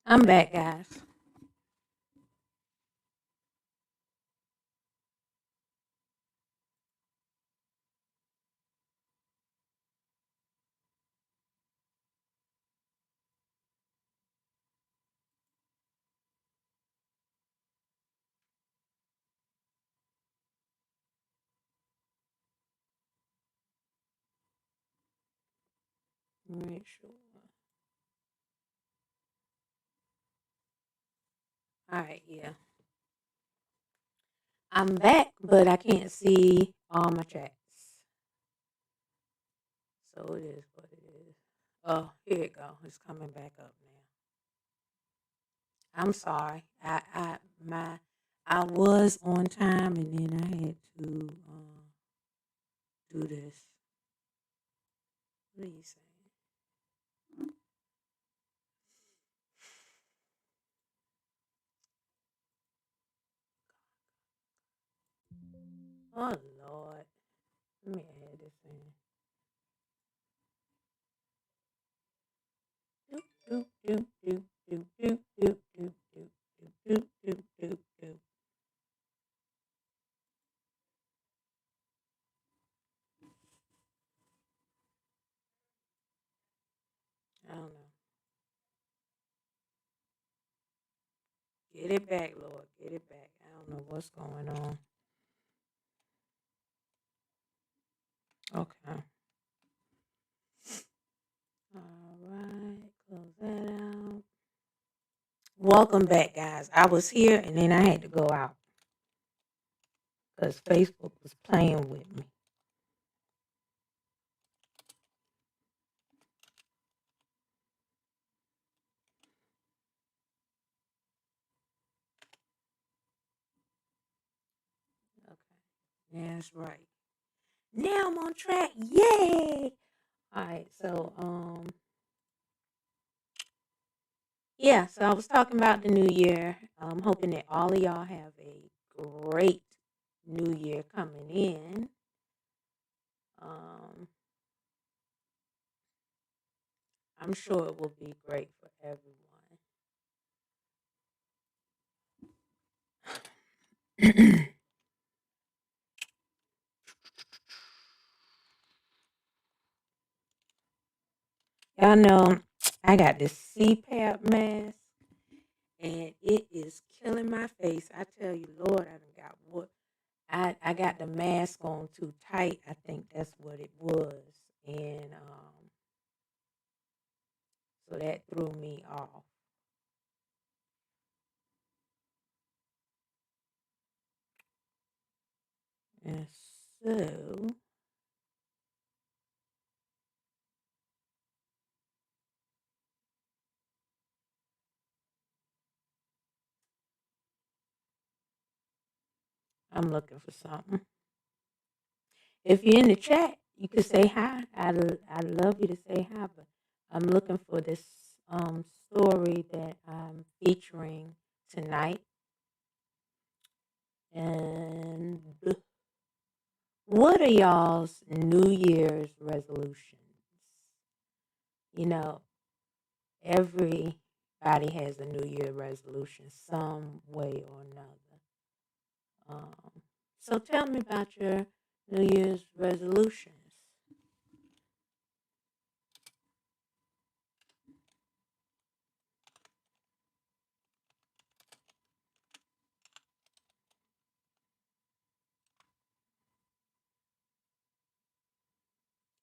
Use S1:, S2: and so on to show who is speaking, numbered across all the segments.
S1: I'm back, guys. Make sure. All right, yeah. I'm back, but I can't see all my chats. So it is what it is. Oh, here it go. It's coming back up now. I'm sorry. I was on time and then I had to do this. What are you saying? Oh Lord. Let me add this in. Doop, doop, doop, doop, doop, doop, doop, doop, doop, doop, doop, doop, doop. I don't know. Get it back, Lord. Get it back. I don't know what's going on. Okay. All right. Close that out. Welcome back, guys. I was here and then I had to go out because Facebook was playing with me. Okay. That's right. Now I'm on track. Yay! All right. So, yeah. So I was talking about the new year. I'm hoping that all of y'all have a great new year coming in. Um, I'm sure it will be great for everyone. Y'all know I got this CPAP mask and it is killing my face. I tell you, Lord, I done got what I got the mask on too tight. I think that's what it was. And so that threw me off. And so I'm looking for something. If you're in the chat, you can say hi. I'd love you to say hi, but I'm looking for this story that I'm featuring tonight. And what are y'all's New Year's resolutions? You know, everybody has a New Year resolution some way or another. So tell me about your New Year's resolutions.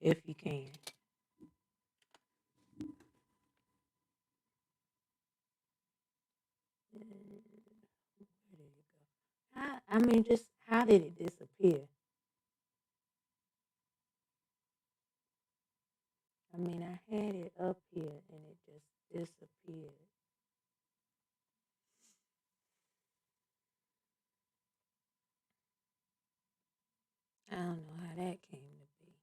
S1: If you can. Where did it go? I mean, just how did it disappear? I mean, I had it up here and it just disappeared. I don't know how that came to be.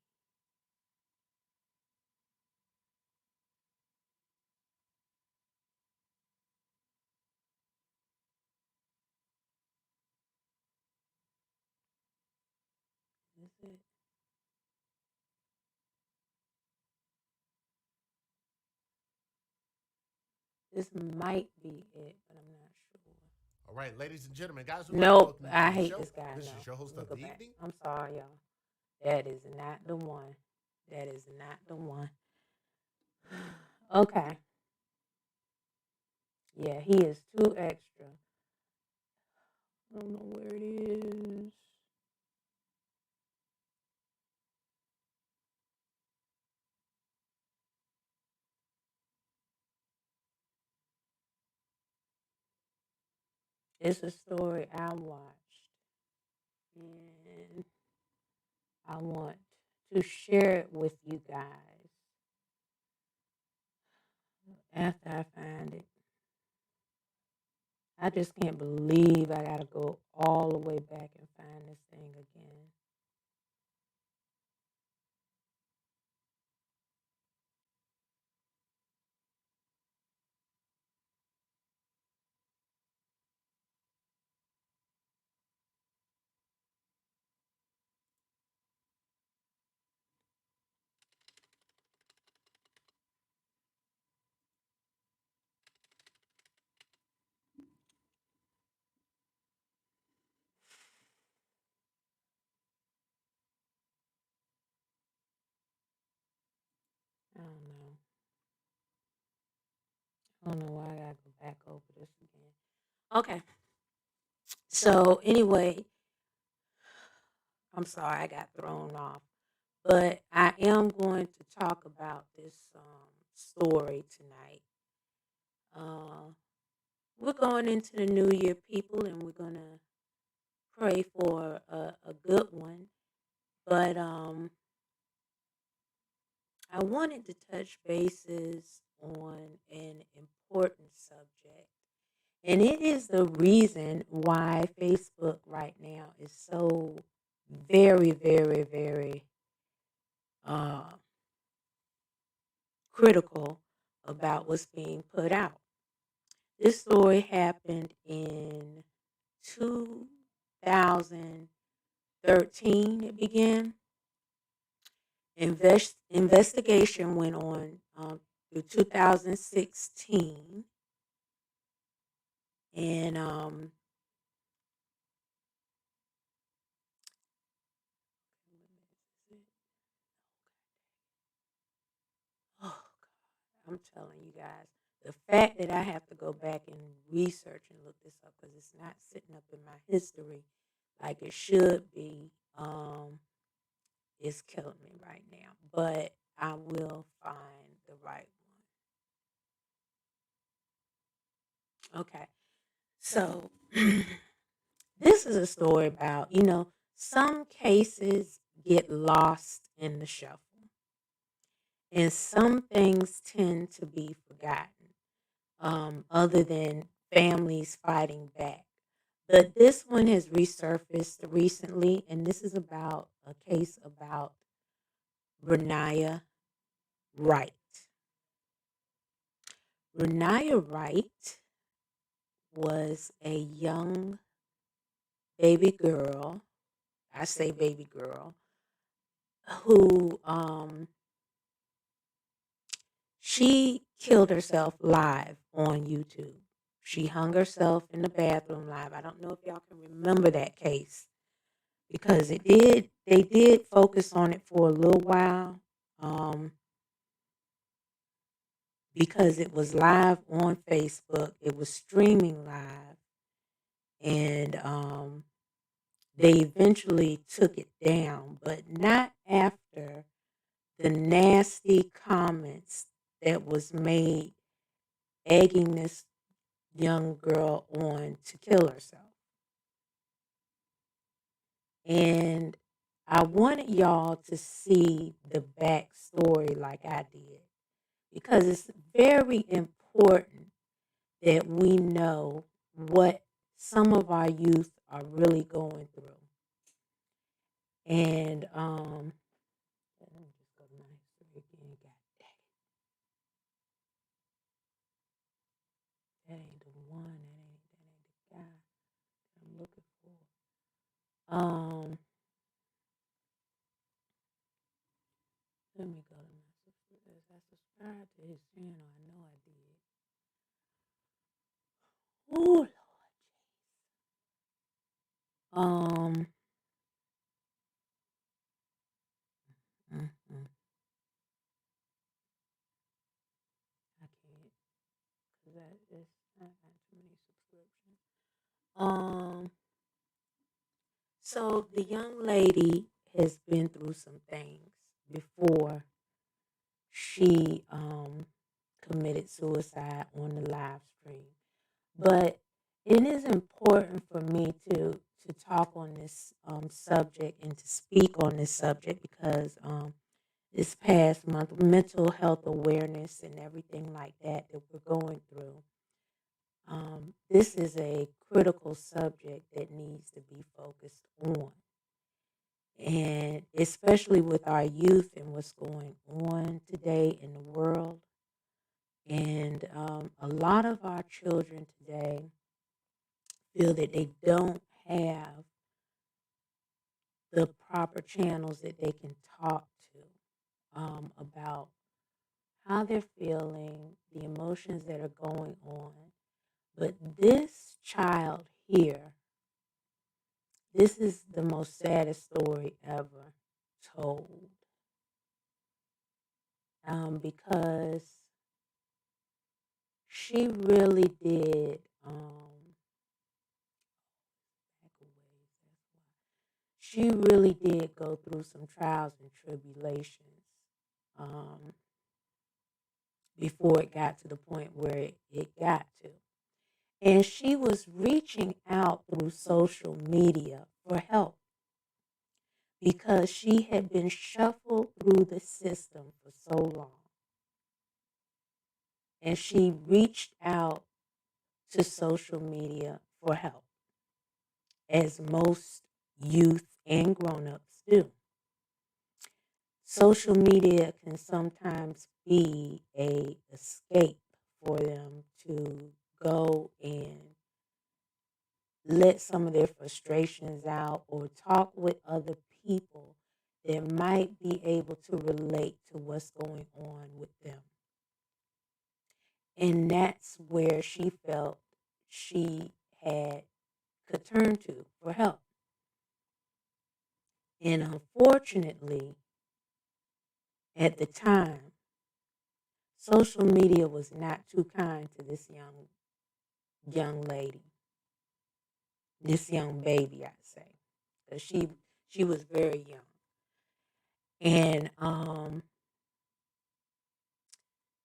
S1: Is it? This might be it, but I'm not sure.
S2: All right, ladies and gentlemen, guys, we'd like to
S1: Nope,
S2: welcome you to
S1: I
S2: the
S1: hate
S2: show.
S1: this guy.
S2: This
S1: No,
S2: is your host
S1: let me
S2: of
S1: go
S2: the
S1: back.
S2: evening.
S1: I'm sorry, y'all. That is not the one. That is not the one. Okay. Yeah, he is too extra. I don't know where it is. It's a story I watched, and I want to share it with you guys after I find it. I just can't believe I gotta go all the way back and find this thing again. I don't know. I don't know why I gotta go back over this again. Okay. So anyway, I'm sorry I got thrown off, but I am going to talk about this story tonight. We're going into the new year, people, and we're gonna pray for a good one. But I wanted to touch bases on an important subject. And it is the reason why Facebook right now is so very, very, very uh, critical about what's being put out. This story happened in 2013, it began. Investigation went on through 2016. And oh, I'm telling you guys, the fact that I have to go back and research and look this up because it's not sitting up in my history like it should be, is killing me right now. But I will find the right one. Okay. So this is a story about, some cases get lost in the shuffle and some things tend to be forgotten, other than families fighting back. But this one has resurfaced recently, and this is about a case about Renaya Wright. Renaya Wright was a young baby girl, I say baby girl, who she killed herself live on YouTube. She hung herself in the bathroom live. I don't know if y'all can remember that case because they did focus on it for a little while, because it was live on Facebook. It was streaming live, and they eventually took it down, but not after the nasty comments that was made egging this young girl on to kill herself. And I wanted y'all to see the backstory like I did because it's very important that we know what some of our youth are really going through. And let me just go to my history again. God dang it. That ain't the one. That ain't the guy I'm looking for. Let me go to my subscribe. I subscribed to his channel. I know I did. Oh, um, mm, mm, I can't, cause that is not too many subscriptions. So the young lady has been through some things before she committed suicide on the live stream. But it is important for me to talk on this subject and to speak on this subject because this past month, mental health awareness and everything like that we're going through. This is a critical subject that needs to be focused on. And especially with our youth and what's going on today in the world. And a lot of our children today feel that they don't have the proper channels that they can talk to about how they're feeling, the emotions that are going on. But this child here, this is the most saddest story ever told because she really did. She really did go through some trials and tribulations um, before it got to the point where it got to. And she was reaching out through social media for help because she had been shuffled through the system for so long. And she reached out to social media for help, as most youth and grown-ups do. Social media can sometimes be a escape for them to go and let some of their frustrations out or talk with other people that might be able to relate to what's going on with them. And that's where she felt she could turn to for help. And unfortunately, at the time, social media was not too kind to this young lady, this young baby, I'd say, because she was very young. And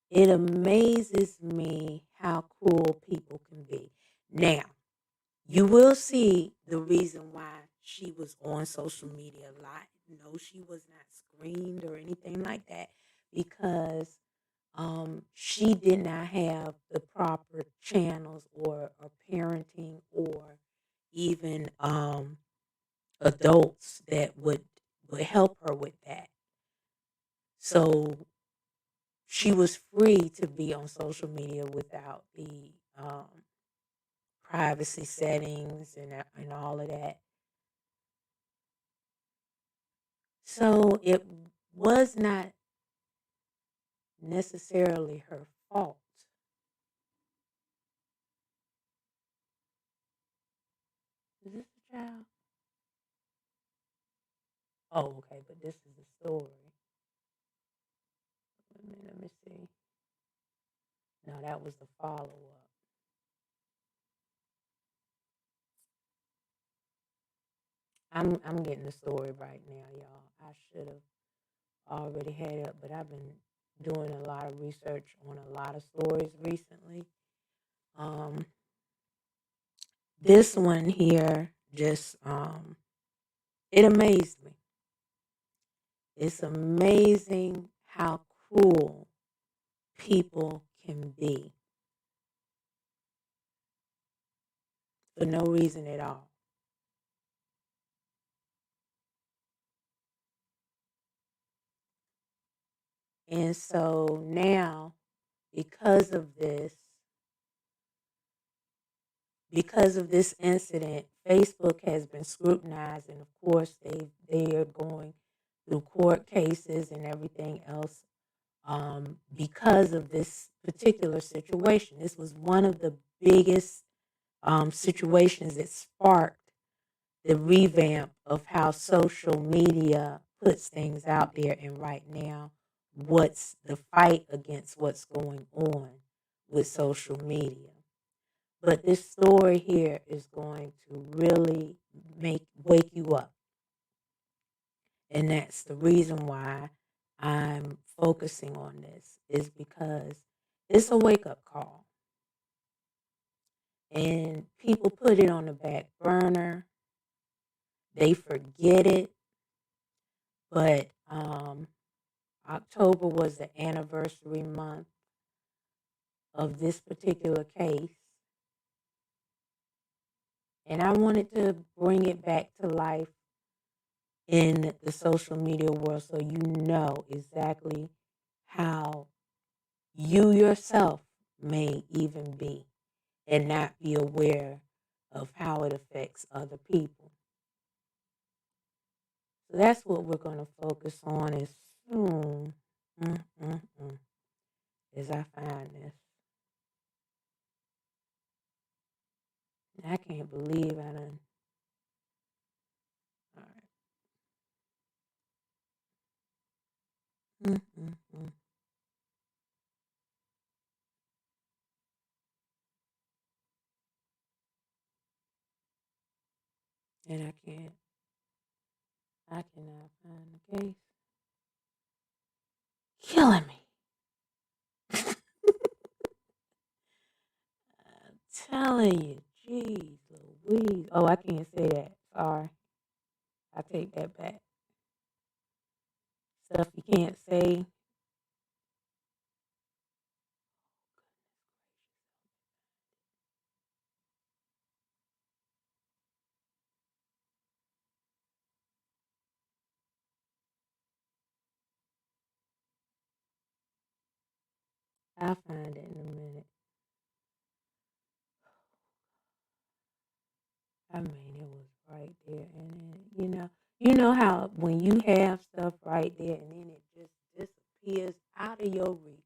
S1: it amazes me how cruel people can be. Now, you will see the reason why she was on social media a lot. No, she was not screened or anything like that because she did not have the proper channels or parenting or even adults that would help her with that. So she was free to be on social media without the privacy settings and all of that. So it was not necessarily her fault. Is this a child? Oh, okay, but this is the story. Let me see. No, that was the follow up. I'm getting the story right now, y'all. I should have already had it up, but I've been doing a lot of research on a lot of stories recently. This one here just it amazed me. It's amazing how cruel people can be for no reason at all. And so now, because of this, incident, Facebook has been scrutinized, and of course they are going through court cases and everything else because of this particular situation. This was one of the biggest situations that sparked the revamp of how social media puts things out there. And right now, what's the fight against what's going on with social media. But this story here is going to really wake you up. And that's the reason why I'm focusing on this, is because it's a wake-up call. And people put it on the back burner. They forget it. But October was the anniversary month of this particular case. And I wanted to bring it back to life in the social media world so you know exactly how you yourself may even be and not be aware of how it affects other people. So that's what we're going to focus on as soon as I find this. I can't believe I done. All right. And I cannot find the case. Killing me. I'm telling you, jeez Louise. Oh, I can't say that. Sorry. I take that back. Stuff you can't say. I'll find it in a minute. I mean, it was right there. And then, you know how when you have stuff right there and then it just disappears out of your reach.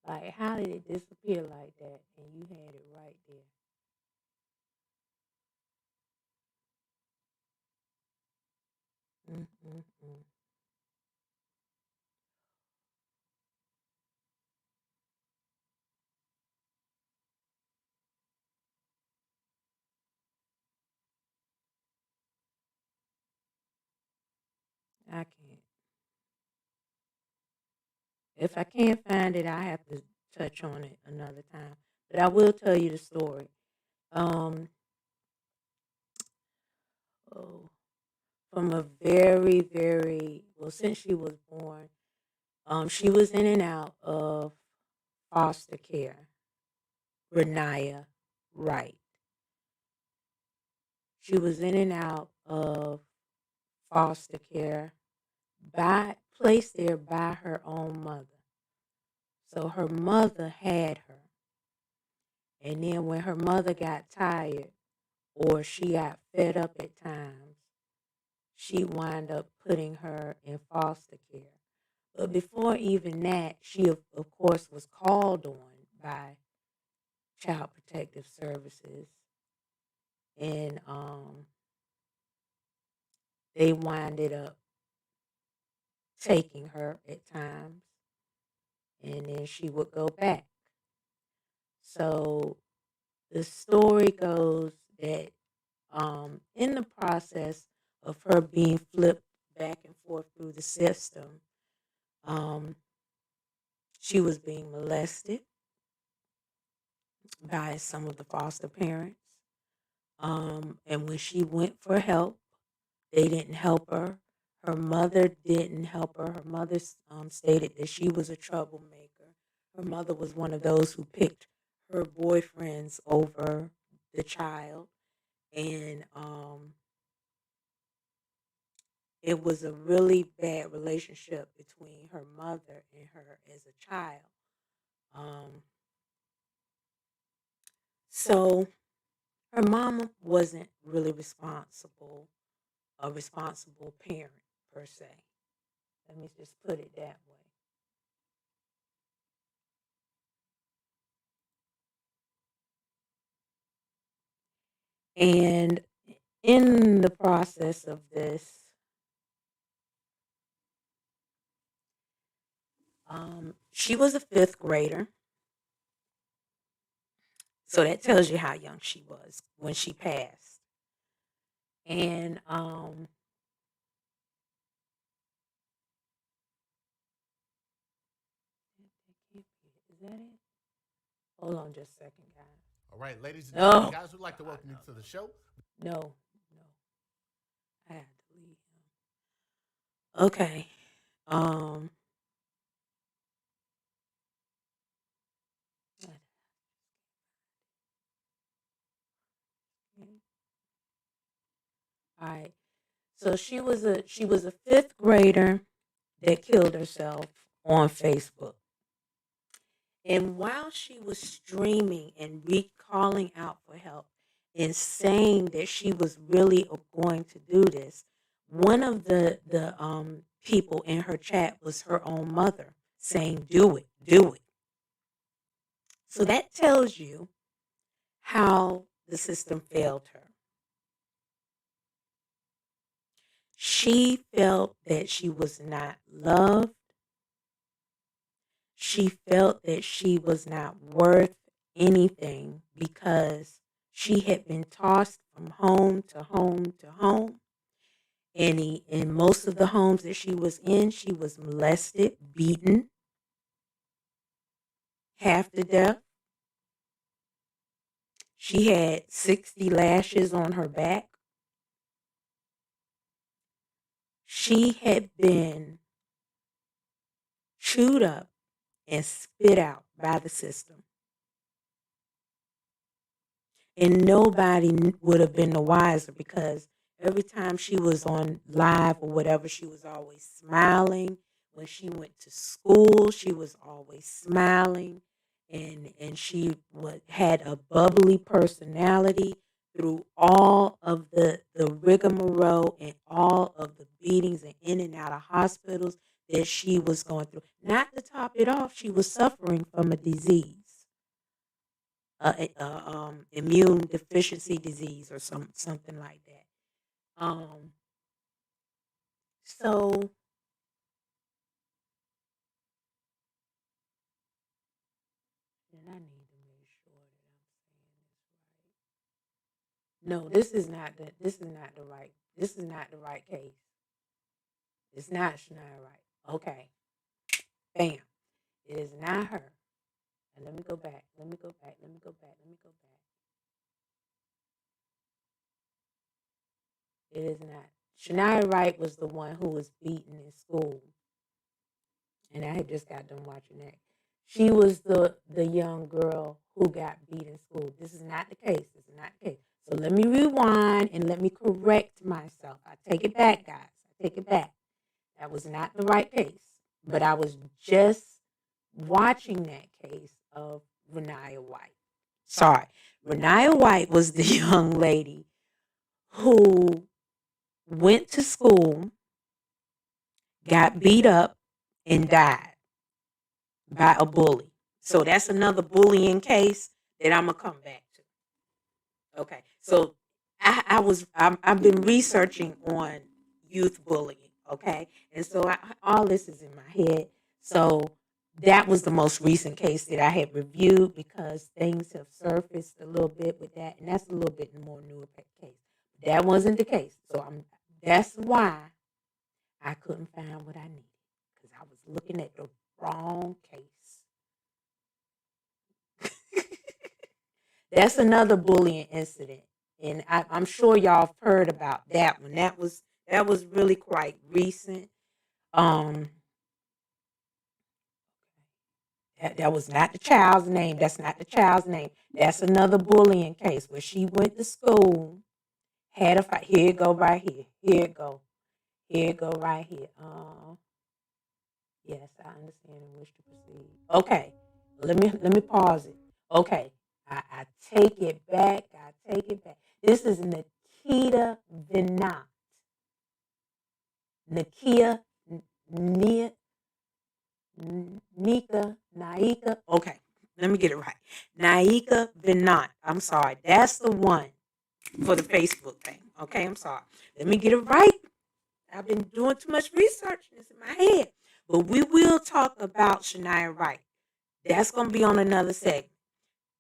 S1: Like, how did it disappear like that? And you had it right there. Mm-mm-mm. I can't. If I can't find it, I have to touch on it another time. But I will tell you the story. Um, oh, from a very, very, well, since she was born, she was in and out of foster care. Renaya Wright. She was in and out of foster care, placed there by her own mother. So her mother had her. And then when her mother got tired or she got fed up at times, she wound up putting her in foster care. But before even that, she, of course, was called on by Child Protective Services. And they winded up taking her at times. And then she would go back. So the story goes that in the process of her being flipped back and forth through the system, she was being molested by some of the foster parents. And when she went for help, they didn't help her. Her mother didn't help her. Her mother stated that she was a troublemaker. Her mother was one of those who picked her boyfriends over the child. And it was a really bad relationship between her mother and her as a child. So her mama wasn't really a responsible parent per se. Let me just put it that way. And in the process of this, she was a 5th grader. So that tells you how young she was when she passed. And is that it? Hold on just a second, guys.
S2: All right, ladies and gentlemen, guys, we'd like to welcome you to the show.
S1: No. I had to leave him. Okay. All right. So she was a 5th grader that killed herself on Facebook. And while she was streaming and calling out for help and saying that she was really going to do this, one of the people in her chat was her own mother saying, do it. So that tells you how the system failed her. She felt that she was not loved. She felt that she was not worth anything because she had been tossed from home to home to home. And in most of the homes that she was in, she was molested, beaten, half to death. She had 60 lashes on her back. She had been chewed up and spit out by the system. And nobody would have been the wiser because every time she was on live or whatever, she was always smiling. When she went to school, she was always smiling. And she had a bubbly personality through all of the rigmarole and all of the beatings and in and out of hospitals that she was going through. Not to top it off, she was suffering from a disease. Immune deficiency disease or something like that. So and I need to make sure that I'm saying this right. No, this is not the right case. It's not Shania Wright. Okay. Bam. It is not her. And let me go back. It is not. Shania Wright was the one who was beaten in school. And I had just got done watching that. She was the young girl who got beat in school. This is not the case. So let me rewind and let me correct myself. I take it back, guys. That was not the right case. But I was just watching that case of Renaya White. Sorry. Renaya White was the young lady who went to school, got beat up, and died by a bully. So that's another bullying case that I'm gonna come back to. Okay, so I've been researching on youth bullying. Okay, and so all this is in my head. So that was the most recent case that I had reviewed because things have surfaced a little bit with that, and that's a little bit more newer case. That wasn't the case, so that's why I couldn't find what I needed because I was looking at the wrong case. That's another bullying incident, and I'm sure y'all have heard about that one. That was really quite recent. That was not the child's name. That's not the child's name. That's another bullying case where she went to school, had a fight. Here it go right here. Here it go right here. Yes, I understand and wish to proceed. Okay, let me pause it. Okay, I take it back. This is Nikita Vinant. Nakia, Nia, Naika. Okay, let me get it right. Naika Vinant. I'm sorry. That's the one for the Facebook thing. Okay, I'm sorry. Let me get it right. I've been doing too much research. It's in my head. But we will talk about Shania Wright. That's going to be on another segment.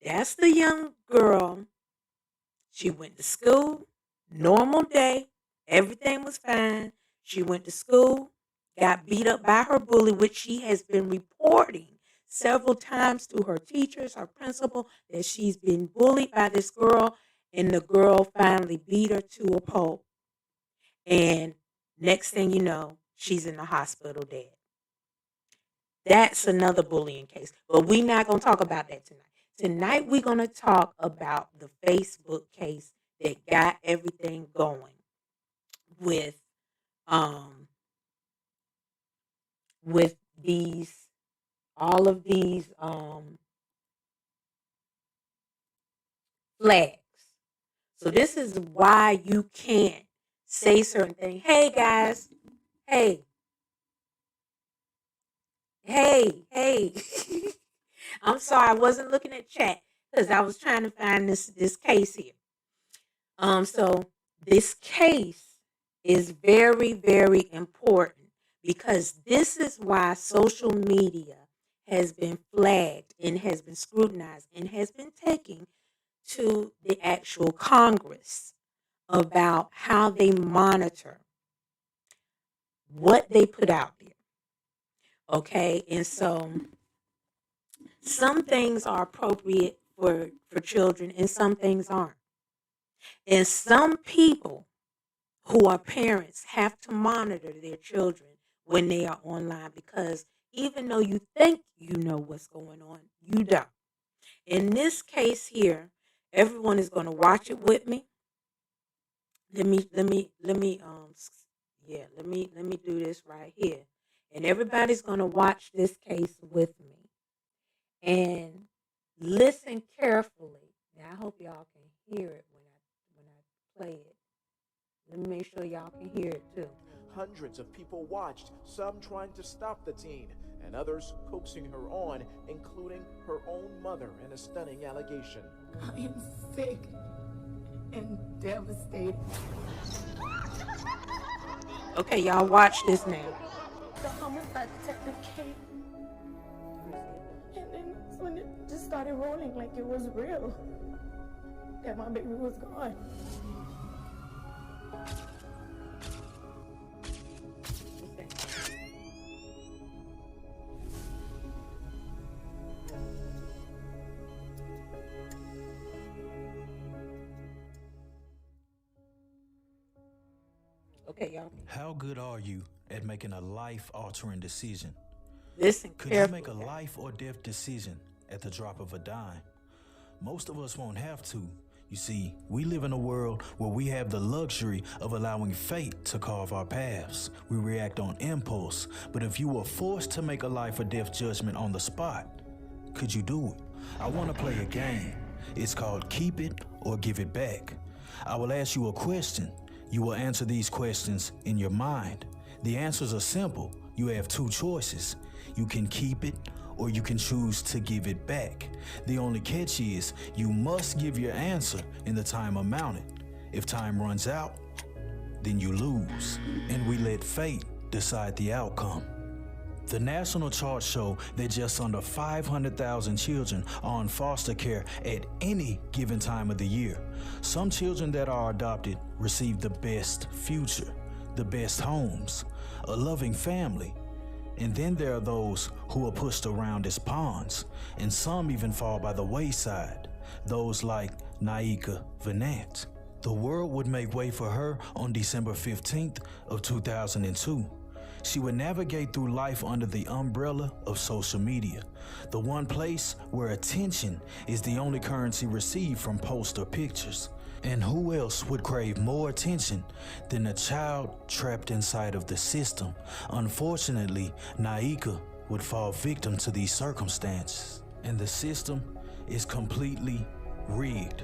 S1: That's the young girl. She went to school, normal day. Everything was fine. She went to school, got beat up by her bully, which she has been reporting several times to her teachers, her principal, that she's been bullied by this girl, and the girl finally beat her to a pulp. And next thing you know, she's in the hospital dead. That's another bullying case. But we're not going to talk about that tonight. Tonight, we're going to talk about the Facebook case that got everything going with these, all of these flags. So this is why you can't say certain things. Hey, guys. Hey. I'm sorry, I wasn't looking at chat because I was trying to find this case here. So this case is very, very important because this is why social media has been flagged and has been scrutinized and has been taken to the actual Congress about how they monitor what they put out there. Okay, and so some things are appropriate for children and some things aren't. And some people who are parents have to monitor their children when they are online because even though you think you know what's going on, you don't. In this case here, everyone is going to watch it with me. Let me do this right here. And everybody's going to watch this case with me and listen carefully. Now I hope y'all can hear it when I play it. Let me make sure y'all can hear it too.
S3: Hundreds of people watched, some trying to stop the teen, and others coaxing her on, including her own mother in a stunning allegation.
S4: I am sick and devastated.
S1: Okay, y'all watch this now.
S4: The homicide detective came, and then that's when it just started rolling like it was real, that my baby was gone.
S1: Okay, y'all.
S5: How good are you at making a life-altering decision?
S1: Listen
S5: Could
S1: carefully.
S5: you make a life or death decision at the drop of a dime? Most of us won't have to. You see, we live in a world where we have the luxury of allowing fate to carve our paths. We react on impulse, but if you were forced to make a life or death judgment on the spot, could you do it? I want to play a game. It's called Keep It or Give It Back. I will ask you a question. You will answer these questions in your mind. The answers are simple. You have two choices. You can keep it or you can choose to give it back. The only catch is you must give your answer in the time allotted. If time runs out, then you lose, and we let fate decide the outcome. The national charts show that just under 500,000 children are in foster care at any given time of the year. Some children that are adopted receive the best future, the best homes, a loving family. And then there are those who are pushed around as pawns, and some even fall by the wayside, those like Naika Venant. The world would make way for her on December 15th of 2002. She would navigate through life under the umbrella of social media, the one place where attention is the only currency received from posts or pictures. And who else would crave more attention than a child trapped inside of the system? Unfortunately, Naika would fall victim to these circumstances, and the system is completely rigged.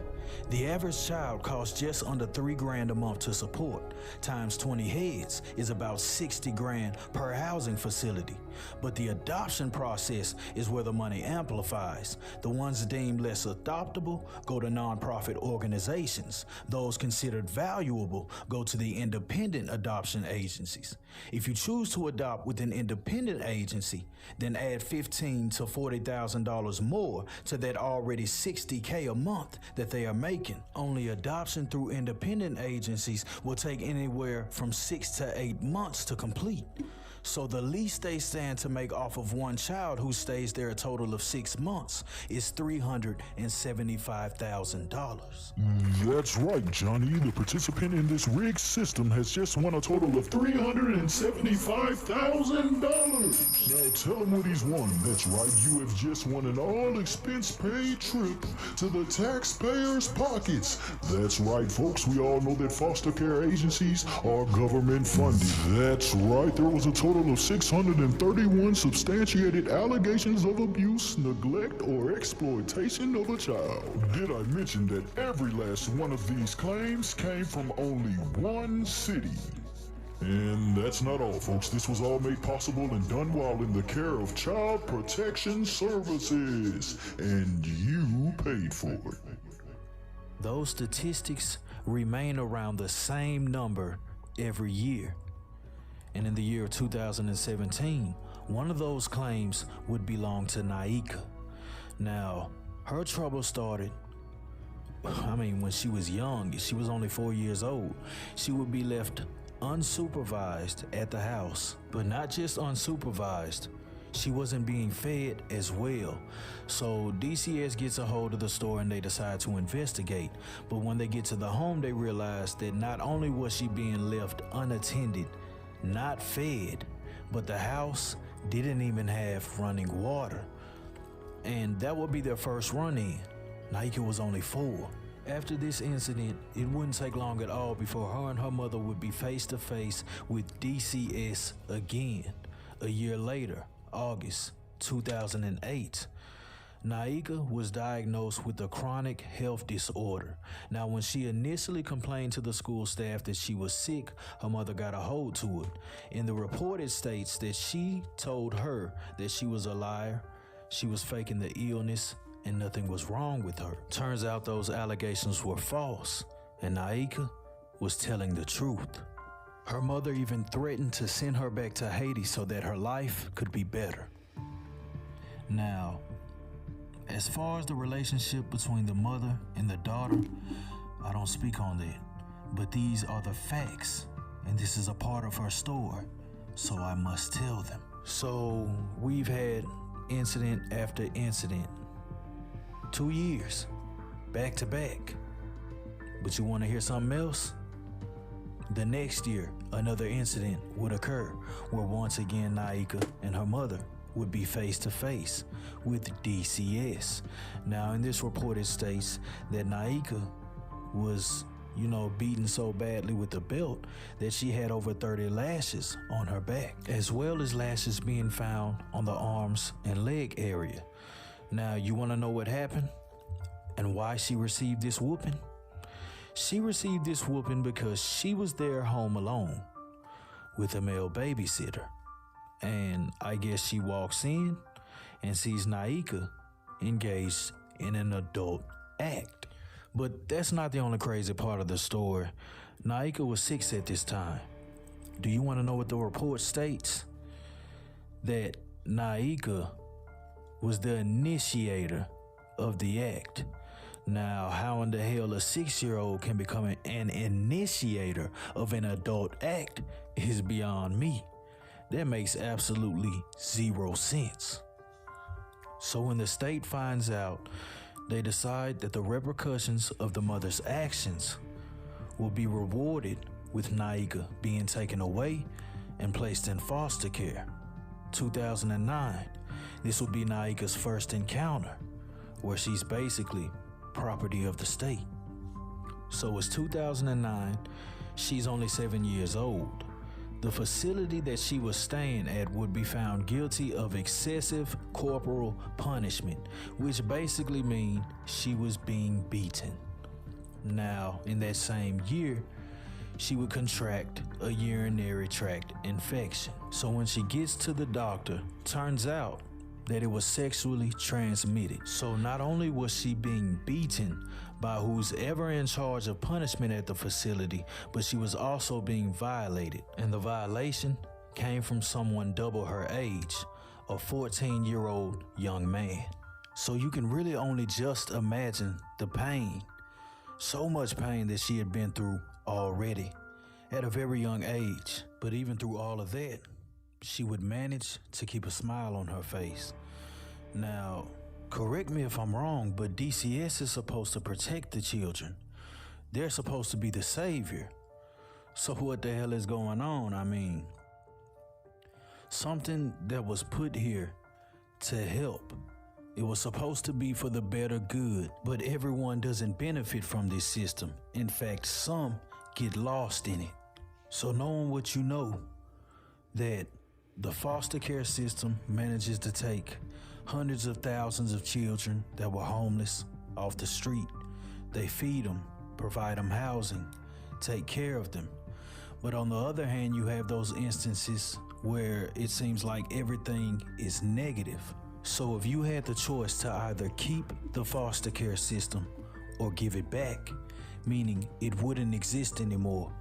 S5: The average child costs just under $3,000 a month to support. Times 20 heads is about $60,000 per housing facility. But the adoption process is where the money amplifies. The ones deemed less adoptable go to nonprofit organizations. Those considered valuable go to the independent adoption agencies. If you choose to adopt with an independent agency, then add $15,000 to $40,000 more to that already $60,000 a month that they are making. Only adoption through independent agencies will take anywhere from 6 to 8 months to complete. So the least they stand to make off of one child who stays there a total of 6 months is $375,000.
S6: That's right, Johnny. The participant in this rigged system has just won a total of $375,000. Now tell him what he's won. That's right, you have just won an all-expense-paid trip to the taxpayers' pockets. That's right, folks. We all know that foster care agencies are government funded. That's right. There was a total of 631 substantiated allegations of abuse, neglect, or exploitation of a child. Did I mention that every last one of these claims came from only one city? And that's not all, folks. This was all made possible and done while in the care of Child Protection Services. And you paid for it.
S5: Those statistics remain around the same number every year. And in the year of 2017, one of those claims would belong to Naika. Now, her trouble started, when she was young. She was only 4 years old. She would be left unsupervised at the house, but not just unsupervised. She wasn't being fed as well. So DCS gets a hold of the store and they decide to investigate. But when they get to the home, they realize that not only was she being left unattended, not fed, but the house didn't even have running water. And that would be their first run-in. Naika was only 4. After this incident, it wouldn't take long at all before her and her mother would be face to face with DCS again. A year later, August 2008, Naika was diagnosed with a chronic health disorder. Now, when she initially complained to the school staff that she was sick, her mother got a hold to it. In the report, it states that she told her that she was a liar, she was faking the illness, and nothing was wrong with her. Turns out those allegations were false, and Naika was telling the truth. Her mother even threatened to send her back to Haiti so that her life could be better. Now, as far as the relationship between the mother and the daughter, I don't speak on that. But these are the facts, and this is a part of her story, so I must tell them. So we've had incident after incident. 2 years, back to back. But you want to hear something else? The next year, another incident would occur where once again Naika and her mother would be face to face with DCS. Now, in this report, it states that Naika was, beaten so badly with the belt that she had over 30 lashes on her back, as well as lashes being found on the arms and leg area. Now, you want to know what happened and why she received this whooping? She received this whooping because she was there home alone with a male babysitter. And I guess she walks in and sees Naika engaged in an adult act. But that's not the only crazy part of the story. Naika was 6 at this time. Do you want to know what the report states? That Naika was the initiator of the act. Now, how in the hell a 6-year-old can become an initiator of an adult act is beyond me. That makes absolutely 0 sense. So when the state finds out, they decide that the repercussions of the mother's actions will be rewarded with Naika being taken away and placed in foster care. 2009, this will be Naika's first encounter, where she's basically property of the state. So it's 2009, she's only 7 years old. The facility that she was staying at would be found guilty of excessive corporal punishment, which basically means she was being beaten. Now, in that same year, she would contract a urinary tract infection. So when she gets to the doctor, turns out that it was sexually transmitted. So not only was she being beaten by who's ever in charge of punishment at the facility, but she was also being violated. And the violation came from someone double her age, a 14-year-old young man. So you can really only just imagine the pain. So much pain that she had been through already at a very young age. But even through all of that, she would manage to keep a smile on her face. Now, correct me if I'm wrong, but DCS is supposed to protect the children. They're supposed to be the savior. So what the hell is going on? I mean, something that was put here to help. It was supposed to be for the better good, but everyone doesn't benefit from this system. In fact, some get lost in it. So knowing what you know, that the foster care system manages to take hundreds of thousands of children that were homeless off the street. They feed them, provide them housing, take care of them. But on the other hand, you have those instances where it seems like everything is negative. So if you had the choice to either keep the foster care system or give it back, meaning it wouldn't exist anymore,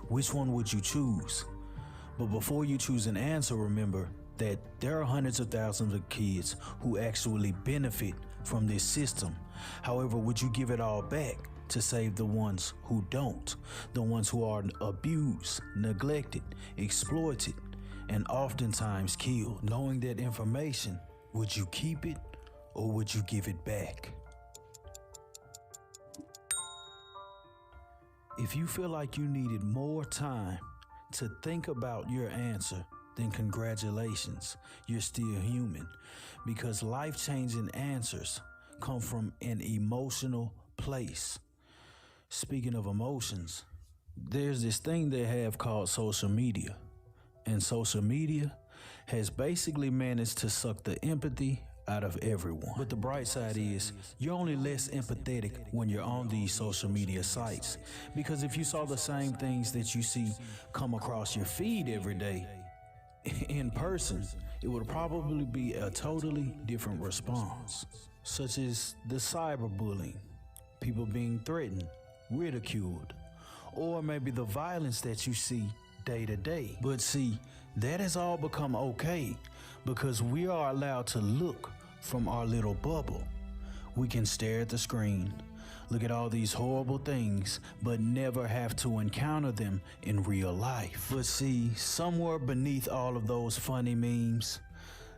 S5: which one would you choose? But before you choose an answer, remember that there are hundreds of thousands of kids who actually benefit from this system. However, would you give it all back to save the ones who don't, the ones who are abused, neglected, exploited, and oftentimes killed? Knowing that information, would you keep it or would you give it back? If you feel like you needed more time to think about your answer, then congratulations, you're still human, because life-changing answers come from an emotional place. Speaking of emotions, there's this thing they have called social media, and social media has basically managed to suck the empathy out of everyone. But the bright side is, you're only less empathetic when you're on these social media sites. Because if you saw the same things that you see come across your feed every day, in person, it would probably be a totally different response. Such as the cyberbullying, people being threatened, ridiculed, or maybe the violence that you see day to day. But see, that has all become okay because we are allowed to look from our little bubble. We can stare at the screen, look at all these horrible things, but never have to encounter them in real life. But see, somewhere beneath all of those funny memes,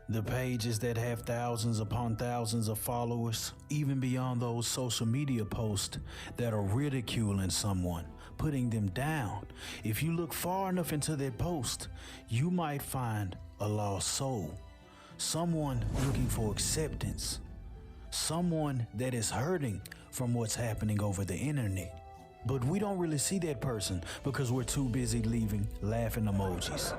S5: the pages that have thousands upon thousands of followers, even beyond those social media posts that are ridiculing someone, putting them down, if you look far enough into that post, you might find a lost soul. Someone looking for acceptance. Someone that is hurting from what's happening over the internet. But we don't really see that person because we're too busy leaving laughing emojis.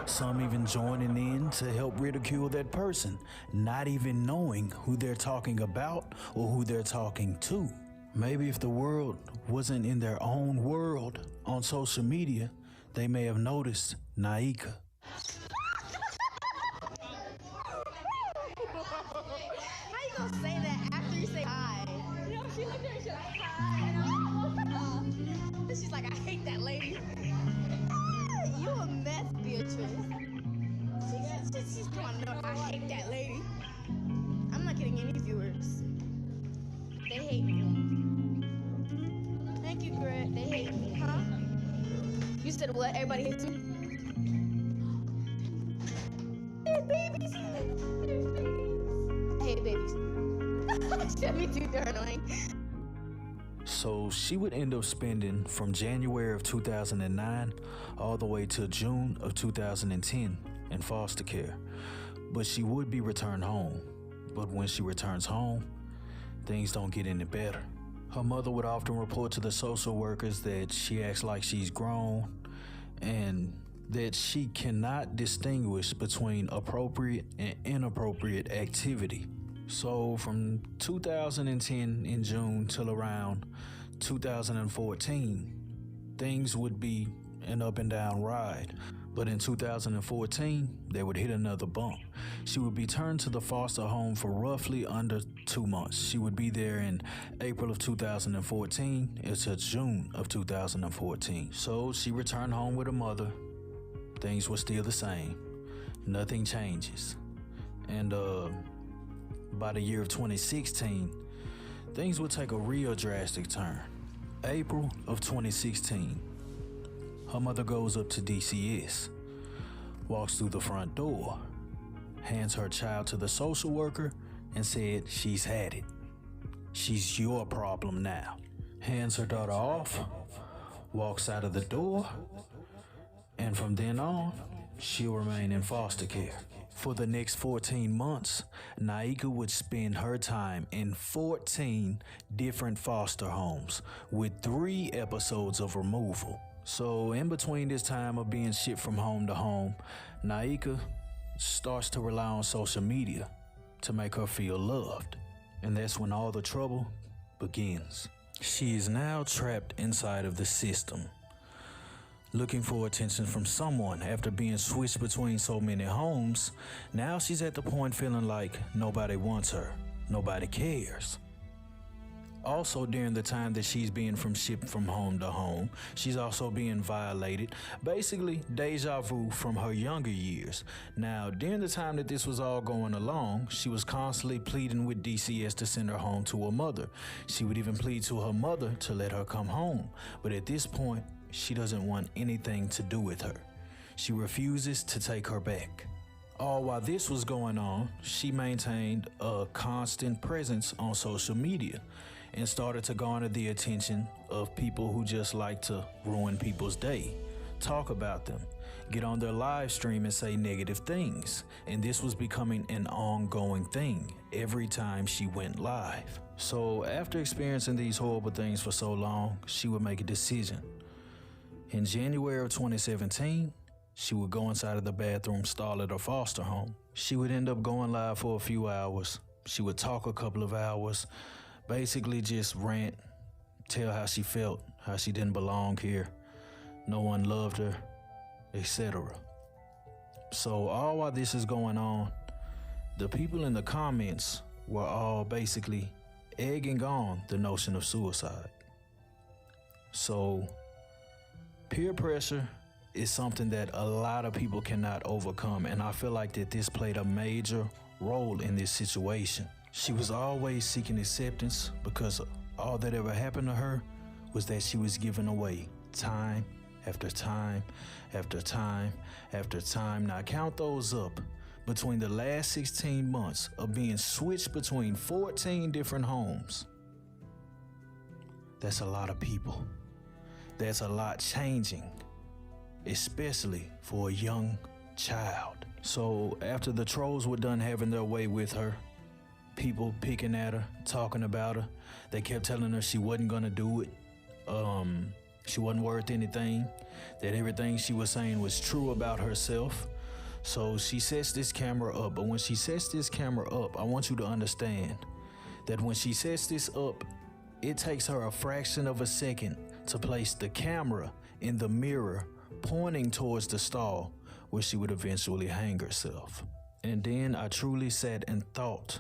S5: Some even joining in to help ridicule that person, not even knowing who they're talking about or who they're talking to. Maybe if the world wasn't in their own world on social media, they may have noticed Naika.
S7: How you gonna say that after you say hi? You know, she looked at her, she's like, hi. And she's like, I hate that lady. You a mess, Beatrice. She's going, no, I hate that lady. I'm not getting any viewers. They hate me. Thank you, Grit. They hate me, huh? You said what? Everybody hates me? There's babies. I hate babies. Shut me too, they're annoying.
S5: So she would end up spending from January of 2009 all the way to June of 2010 in foster care. But she would be returned home. But when she returns home, things don't get any better. Her mother would often report to the social workers that she acts like she's grown, and that she cannot distinguish between appropriate and inappropriate activity. So from 2010 in June till around 2014, things would be an up and down ride. But in 2014, they would hit another bump. She would be turned to the foster home for roughly under 2 months. She would be there in April of 2014 until June of 2014. So she returned home with her mother. Things were still the same. Nothing changes. And by the year of 2016, things would take a real drastic turn. April of 2016, her mother goes up to DCS, walks through the front door, hands her child to the social worker, and said she's had it. She's your problem now. Hands her daughter off, walks out of the door, and from then on, she'll remain in foster care. For the next 14 months, Naika would spend her time in 14 different foster homes with 3 episodes of removal. So in between this time of being shipped from home to home, Naika starts to rely on social media to make her feel loved. And that's when all the trouble begins. She is now trapped inside of the system, looking for attention from someone. After being switched between so many homes, now she's at the point feeling like nobody wants her, nobody cares. Also, during the time that she's being shipped from home to home, she's also being violated. Basically, deja vu from her younger years. Now, during the time that this was all going along, she was constantly pleading with DCS to send her home to her mother. She would even plead to her mother to let her come home. But at this point, she doesn't want anything to do with her. She refuses to take her back. All while this was going on, she maintained a constant presence on social media and started to garner the attention of people who just like to ruin people's day, talk about them, get on their live stream and say negative things. And this was becoming an ongoing thing every time she went live. So after experiencing these horrible things for so long, she would make a decision. In January of 2017, she would go inside of the bathroom stall at her foster home. She would end up going live for a few hours. She would talk a couple of hours, basically just rant, tell how she felt, how she didn't belong here, no one loved her, etc. So all while this is going on, the people in the comments were all basically egging on the notion of suicide. So peer pressure is something that a lot of people cannot overcome, and I feel like that this played a major role in this situation. She was always seeking acceptance because all that ever happened to her was that she was given away time after time after time after time. Now count those up. Between the last 16 months of being switched between 14 different homes, that's a lot of people. That's a lot changing, especially for a young child. So after the trolls were done having their way with her, people picking at her, talking about her, they kept telling her she wasn't gonna do it. She wasn't worth anything, that everything she was saying was true about herself. So she sets this camera up, but when she sets this camera up, I want you to understand that when she sets this up, it takes her a fraction of a second to place the camera in the mirror pointing towards the stall where she would eventually hang herself. And then I truly sat and thought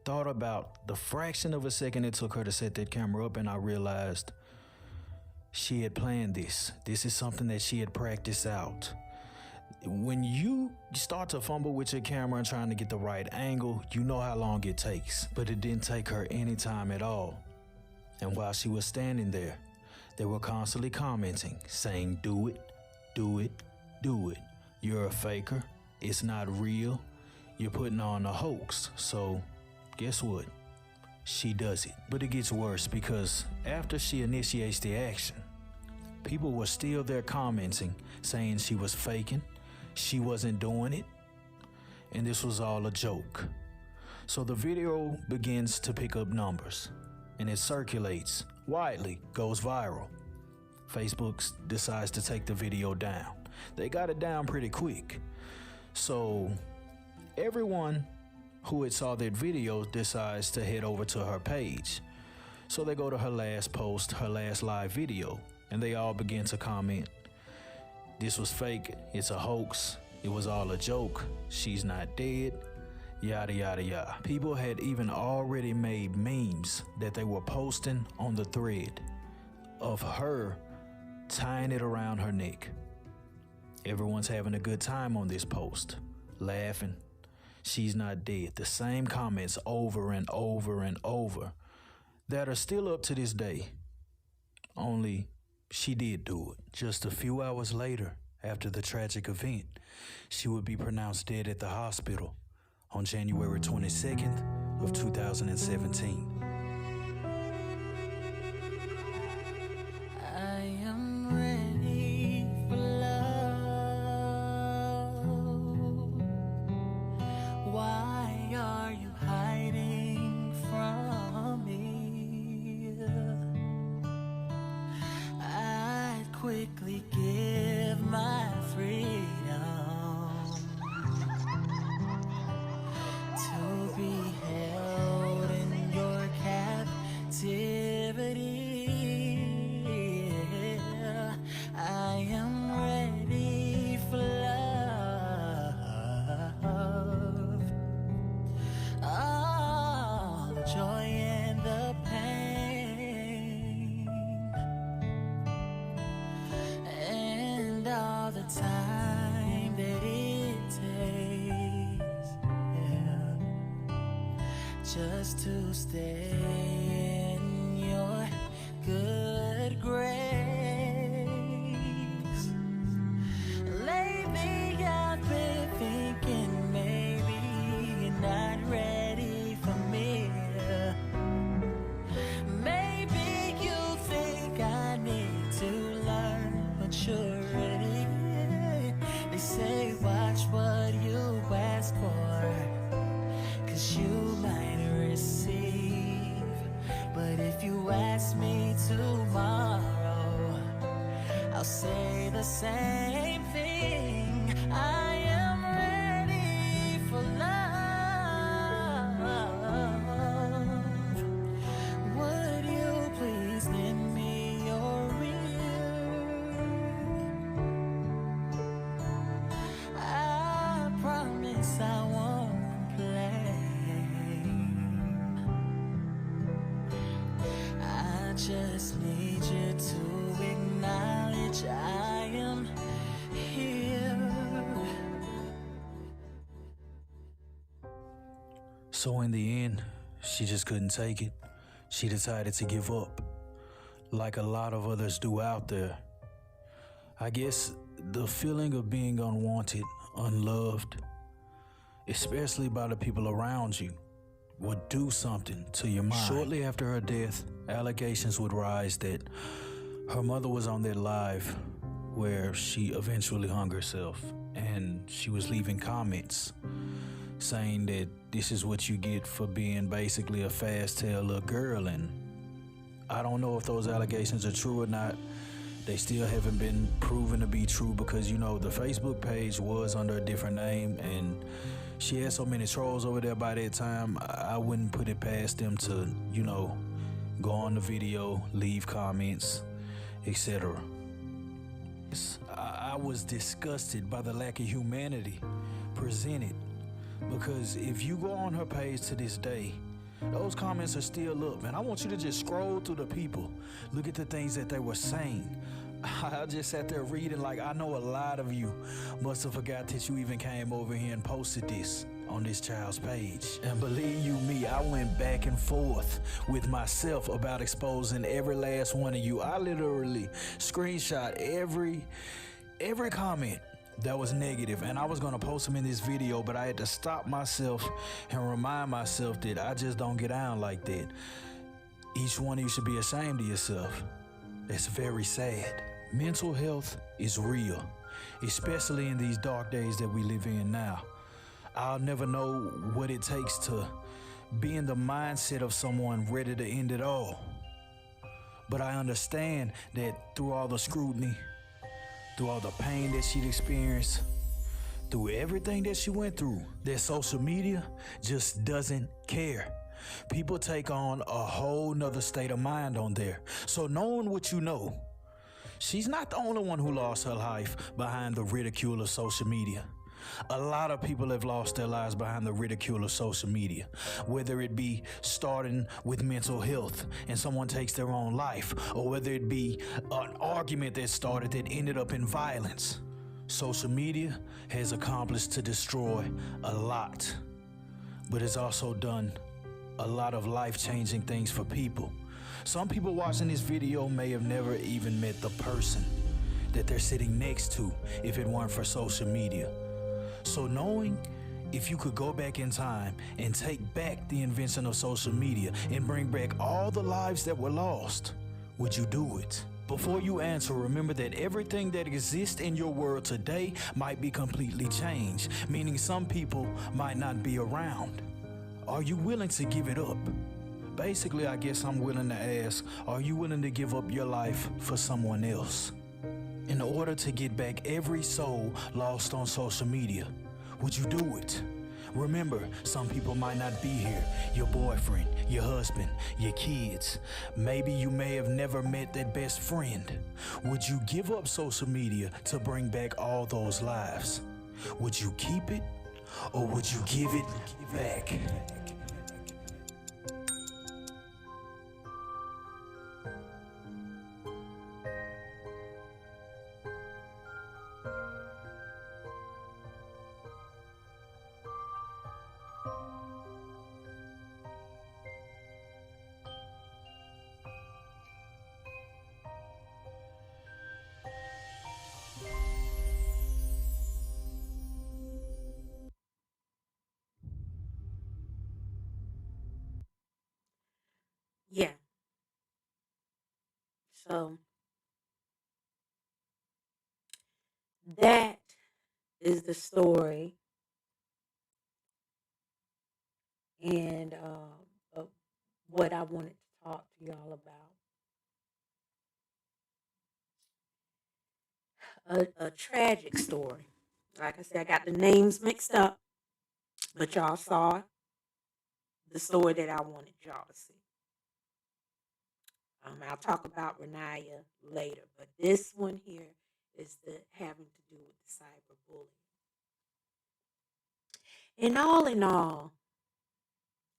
S5: about the fraction of a second it took her to set that camera up, and I realized she had planned this. This is something that she had practiced out. When you start to fumble with your camera and trying to get the right angle, you know how long it takes. But it didn't take her any time at all. And while she was standing there, they were constantly commenting, saying, "Do it, do it, do it. You're a faker. It's not real. You're putting on a hoax." So guess what? She does it. But it gets worse, because after she initiates the action, people were still there commenting, saying she was faking, she wasn't doing it, and this was all a joke. So the video begins to pick up numbers, and it circulates widely, goes viral. Facebook decides to take the video down. They got it down pretty quick. So everyone who had saw that video decides to head over to her page. So they go to her last post, her last live video, and they all begin to comment. This was fake, it's a hoax, it was all a joke, she's not dead, yada yada yada. People had even already made memes that they were posting on the thread of her tying it around her neck. Everyone's having a good time on this post, laughing. She's not dead. The same comments over and over and over that are still up to this day. Only she did do it. Just a few hours later, after the tragic event, she would be pronounced dead at the hospital on January 22nd of 2017.
S8: I am ready for love. Why are you hiding from me? I'd quickly give my freedom to be held in your captivity. I am ready for love. All the joy and the pain, and all the time that it takes, yeah, just to stay in your good grace. Lately I've been thinking maybe you're not ready for me. Maybe you think I need to learn maturity. They say watch what you ask for, 'cause you might receive. But if you ask me tomorrow, I'll say the same thing. I am ready for love. Would you please lend me your ear? I promise I won't complain. I just need you to acknowledge I am here.
S5: So in the end, she just couldn't take it. She decided to give up, like a lot of others do out there. I guess the feeling of being unwanted, unloved, especially by the people around you, would do something to your mind. Shortly after her death, allegations would rise that her mother was on that live where she eventually hung herself, and she was leaving comments saying that this is what you get for being basically a fast-tailed little girl. And I don't know if those allegations are true or not. They still haven't been proven to be true because, you know, the Facebook page was under a different name, and she had so many trolls over there by that time. I wouldn't put it past them to, you know, go on the video, leave comments, etc. I was disgusted by the lack of humanity presented, because if you go on her page to this day, those comments are still up, and I want you to just scroll through the people, look at the things that they were saying. I just sat there reading, like, I know a lot of you must have forgot that you even came over here and posted this on this child's page. And believe you me, I went back and forth with myself about exposing every last one of you. I literally screenshot every comment that was negative, and I was gonna post them in this video, but I had to stop myself and remind myself that I just don't get down like that. Each one of you should be ashamed of yourself. It's very sad. Mental health is real, especially in these dark days that we live in now. I'll never know what it takes to be in the mindset of someone ready to end it all. But I understand that through all the scrutiny, through all the pain that she'd experienced, through everything that she went through, that social media just doesn't care. People take on a whole nother state of mind on there. So knowing what you know, she's not the only one who lost her life behind the ridicule of social media. A lot of people have lost their lives behind the ridicule of social media, whether it be starting with mental health and someone takes their own life, or whether it be an argument that started that ended up in violence. Social media has accomplished to destroy a lot, but it's also done a lot of life-changing things for people. Some people watching this video may have never even met the person that they're sitting next to if it weren't for social media. So knowing if you could go back in time and take back the invention of social media and bring back all the lives that were lost, would you do it? Before you answer, remember that everything that exists in your world today might be completely changed, meaning some people might not be around. Are you willing to give it up? Basically, I guess I'm willing to ask, are you willing to give up your life for someone else? In order to get back every soul lost on social media, would you do it? Remember, some people might not be here. Your boyfriend, your husband, your kids. Maybe you may have never met that best friend. Would you give up social media to bring back all those lives? Would you keep it or would you give it back?
S1: Yeah. So that is the story and of what I wanted to talk to y'all about. A tragic story. Like I said, I got the names mixed up, but y'all saw the story that I wanted y'all to see. I'll talk about Renaya later, but this one here is having to do with the cyberbullying. And all in all,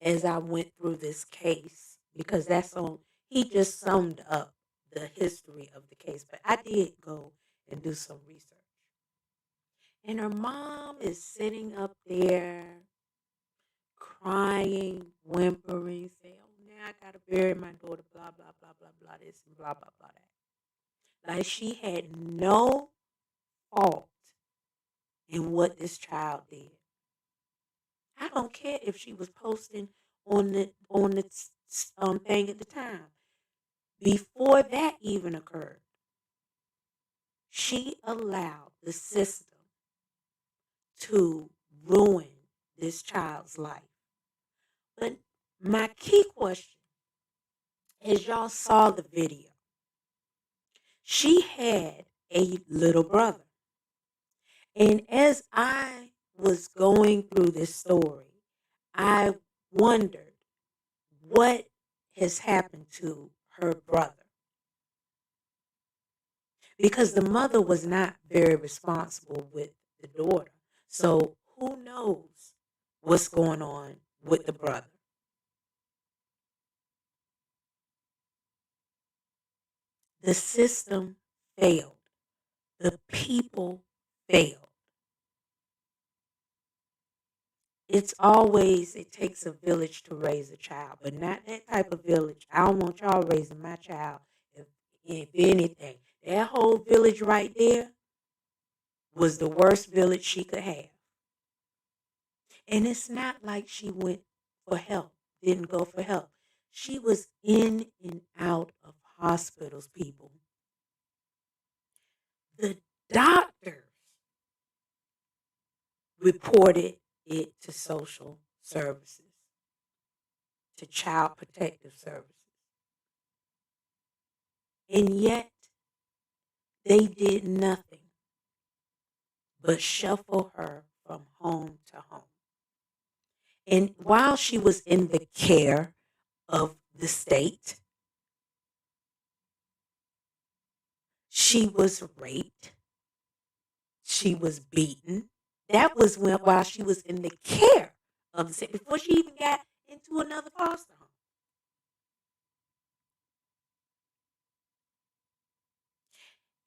S1: as I went through this case, because he just summed up the history of the case, but I did go and do some research. And her mom is sitting up there crying, whimpering, saying, oh, now I got to bury my daughter, blah, blah, blah, blah, blah, this and blah, blah, blah, that. Like she had no fault in what this child did. I don't care if she was posting on the thing at the time. Before that even occurred, she allowed the system to ruin this child's life. But my key question, as y'all saw the video, she had a little brother. And as I was going through this story, I wondered what has happened to her brother. Because the mother was not very responsible with the daughter. So who knows what's going on with the brother? The system failed. The people failed. It takes a village to raise a child, but not that type of village. I don't want y'all raising my child. If anything, that whole village right there was the worst village she could have. And it's not like she went for help, didn't go for help. She was in and out of hospitals, people. The doctors reported it to social services, to child protective services. And yet they did nothing but shuffle her from home to home. And while she was in the care of the state, she was raped. She was beaten. That was while she was in the care of the state, before she even got into another foster home.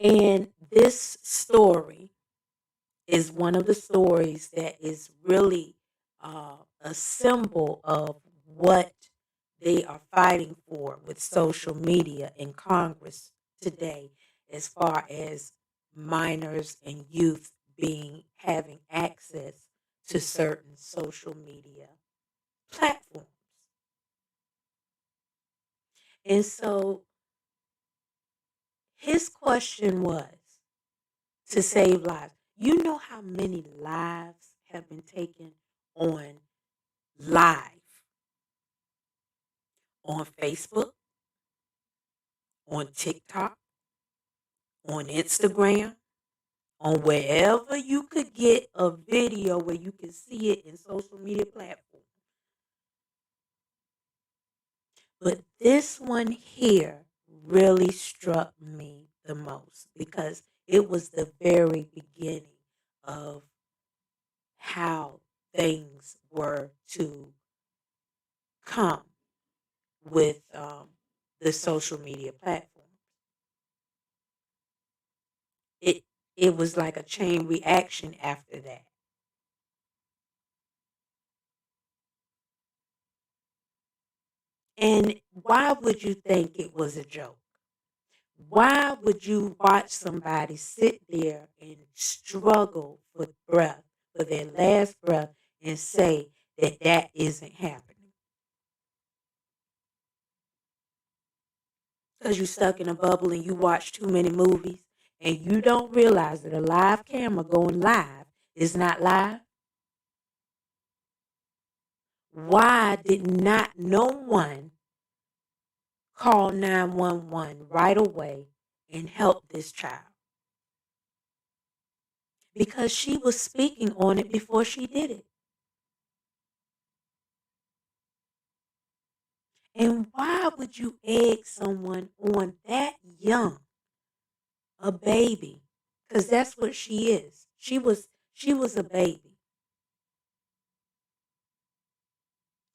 S1: And this story is one of the stories that is really a symbol of what they are fighting for with social media in Congress today, as far as minors and youth having access to certain social media platforms. And so his question was to save lives. You know how many lives have been taken on live on Facebook, on TikTok, on Instagram, on wherever you could get a video where you can see it in social media platforms. But this one here really struck me the most, because it was the very beginning of how things were to come with the social media platform. It was like a chain reaction after that. And why would you think it was a joke? Why would you watch somebody sit there and struggle for breath, for their last breath, and say that that isn't happening? Because you're stuck in a bubble and you watch too many movies, and you don't realize that a live camera going live is not live? Why did not no one call 911 right away and help this child? Because she was speaking on it before she did it. And why would you egg someone on that young, a baby? Because that's what she is. She was a baby.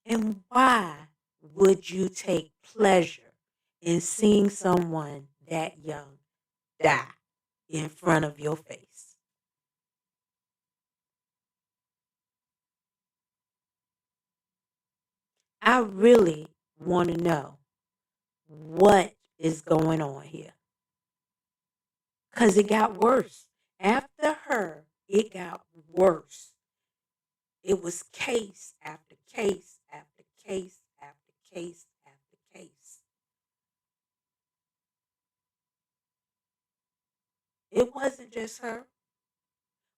S1: And why would you take pleasure in seeing someone that young die in front of your face? I really want to know what is going on here. Because it got worse. After her, it got worse. It was case after case after case after case after case. It wasn't just her,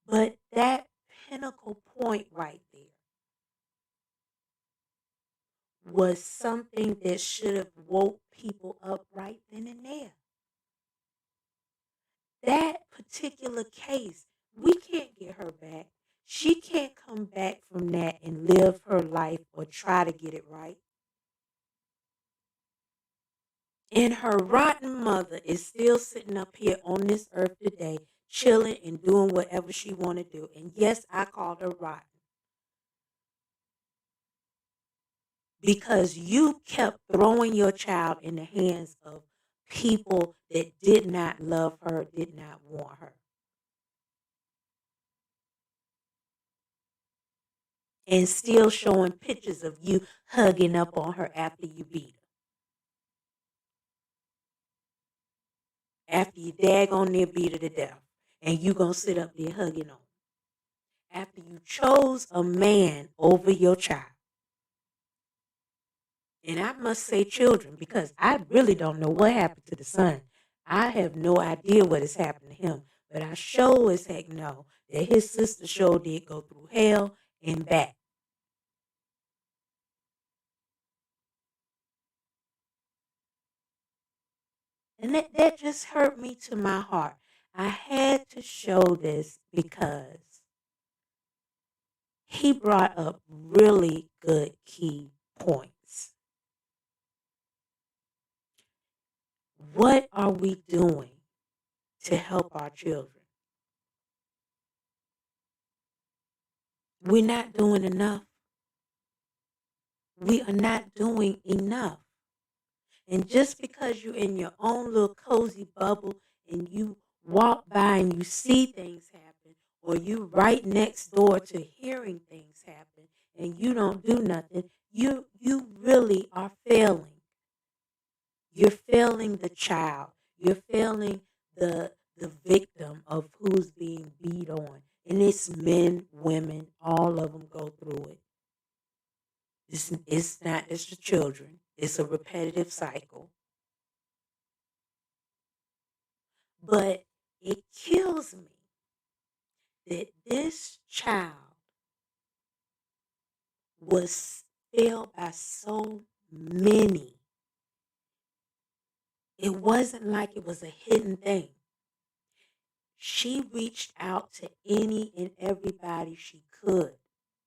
S1: but that pinnacle point right there was something that should have woke people up right then and there. That particular case, we can't get her back. She can't come back from that and live her life or try to get it right. And her rotten mother is still sitting up here on this earth today, chilling and doing whatever she want to do. And yes, I called her rotten. Because you kept throwing your child in the hands of people that did not love her, did not want her. And still showing pictures of you hugging up on her after you beat her. After you daggone near beat her to death. And you gonna sit up there hugging on her. After you chose a man over your child. And I must say children, because I really don't know what happened to the son. I have no idea what has happened to him. But I sure as heck know that his sister sure did go through hell and back. And that just hurt me to my heart. I had to show this because he brought up really good key points. What are we doing to help our children? We're not doing enough. We are not doing enough. And just because you're in your own little cozy bubble and you walk by and you see things happen, or you right next door to hearing things happen and you don't do nothing, you really are failing. You're failing the child. You're failing the victim of who's being beat on. And it's men, women, all of them go through it. It's not just the children. It's a repetitive cycle. But it kills me that this child was failed by so many. It wasn't like it was a hidden thing. She reached out to any and everybody she could.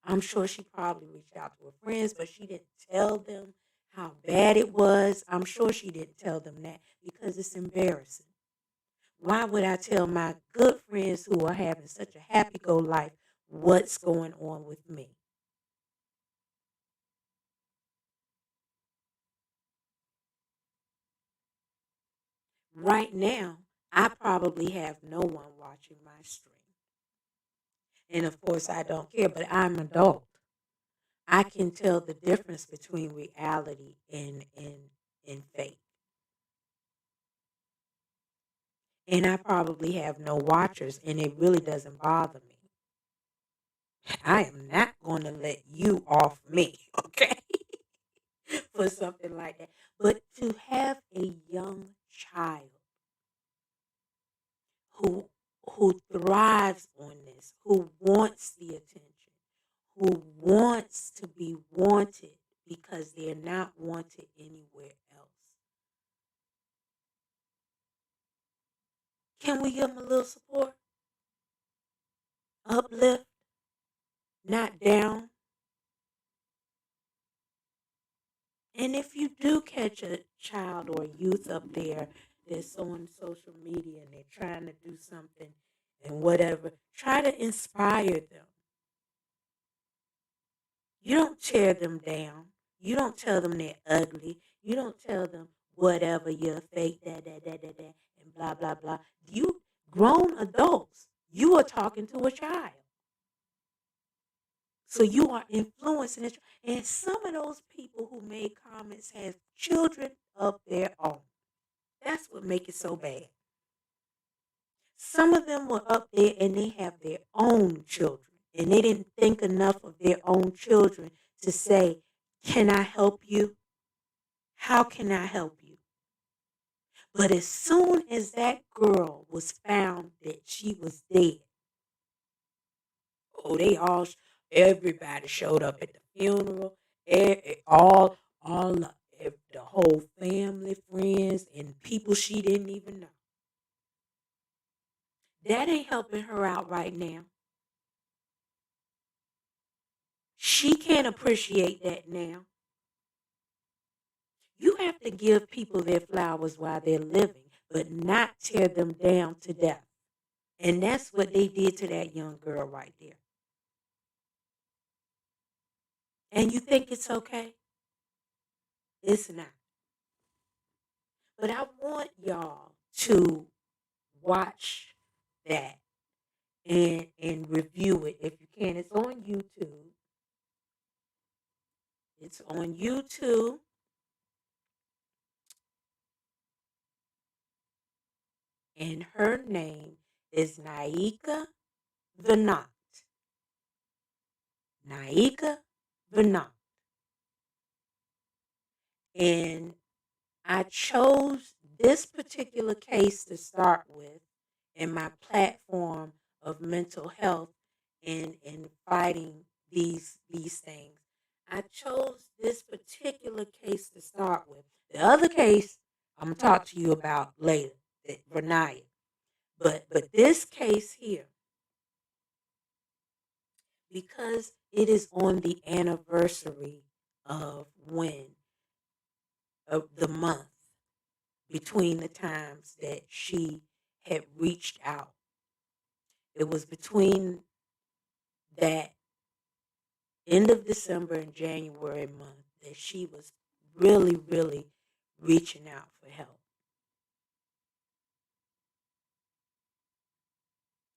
S1: I'm sure she probably reached out to her friends, but she didn't tell them how bad it was. I'm sure she didn't tell them that because it's embarrassing. Why would I tell my good friends who are having such a happy-go life what's going on with me? Right now, I probably have no one watching my stream. And of course, I don't care, but I'm an adult. I can tell the difference between reality and fake. And I probably have no watchers, and it really doesn't bother me. I am not going to let you off me, okay, for something like that. But to have a young child who thrives on this, who wants the attention, who wants to be wanted because they're not wanted anywhere else. Can we give them a little support? Uplift, not down. And if you do catch a child or a youth up there that's on social media and they're trying to do something and whatever, try to inspire them. You don't tear them down. You don't tell them they're ugly. You don't tell them whatever, you're fake, that, and blah, blah, blah. You grown adults, you are talking to a child. So you are influencing it. And some of those people who made comments have children of their own. That's what makes it so bad. Some of them were up there and they have their own children. And they didn't think enough of their own children to say, can I help you? How can I help you? But as soon as that girl was found that she was dead, oh, everybody showed up at the funeral, the whole family, friends, and people she didn't even know. That ain't helping her out right now. She can't appreciate that now. You have to give people their flowers while they're living, but not tear them down to death. And that's what they did to that young girl right there. And you think it's okay? It's not. But I want y'all to watch that and review it if you can. It's on YouTube. It's on YouTube. And her name is Naika Vinant. Naika Vinant. And I chose this particular case to start with in my platform of mental health and fighting these things. I chose this particular case to start with. The other case, I'm going to talk to you about later, Renaya. But this case here, because it is on the anniversary of the month between the times that she had reached out. It was between that end of December and January month that she was really, really reaching out for help.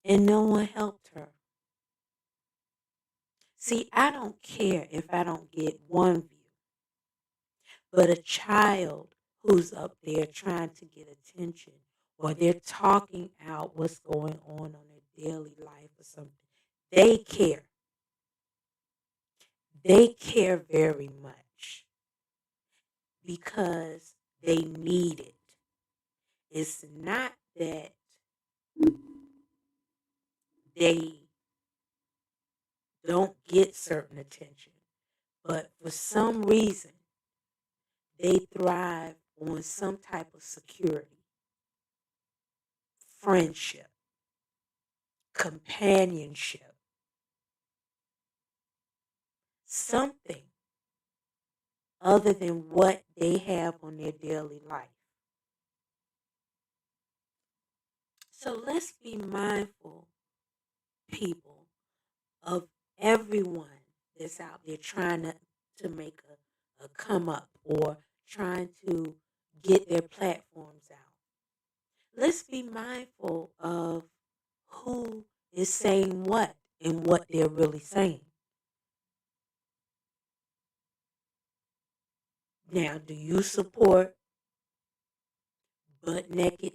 S1: And no one helped her. See, I don't care if I don't get one view, but a child who's up there trying to get attention, or they're talking out what's going on their daily life or something, they care. They care very much because they need it. It's not that they don't get certain attention, but for some reason, they thrive on some type of security, friendship, companionship, something other than what they have on their daily life. So let's be mindful, people, of everyone that's out there trying to make a come up or trying to get their platforms out. Let's be mindful of who is saying what and what they're really saying. Now, do you support butt naked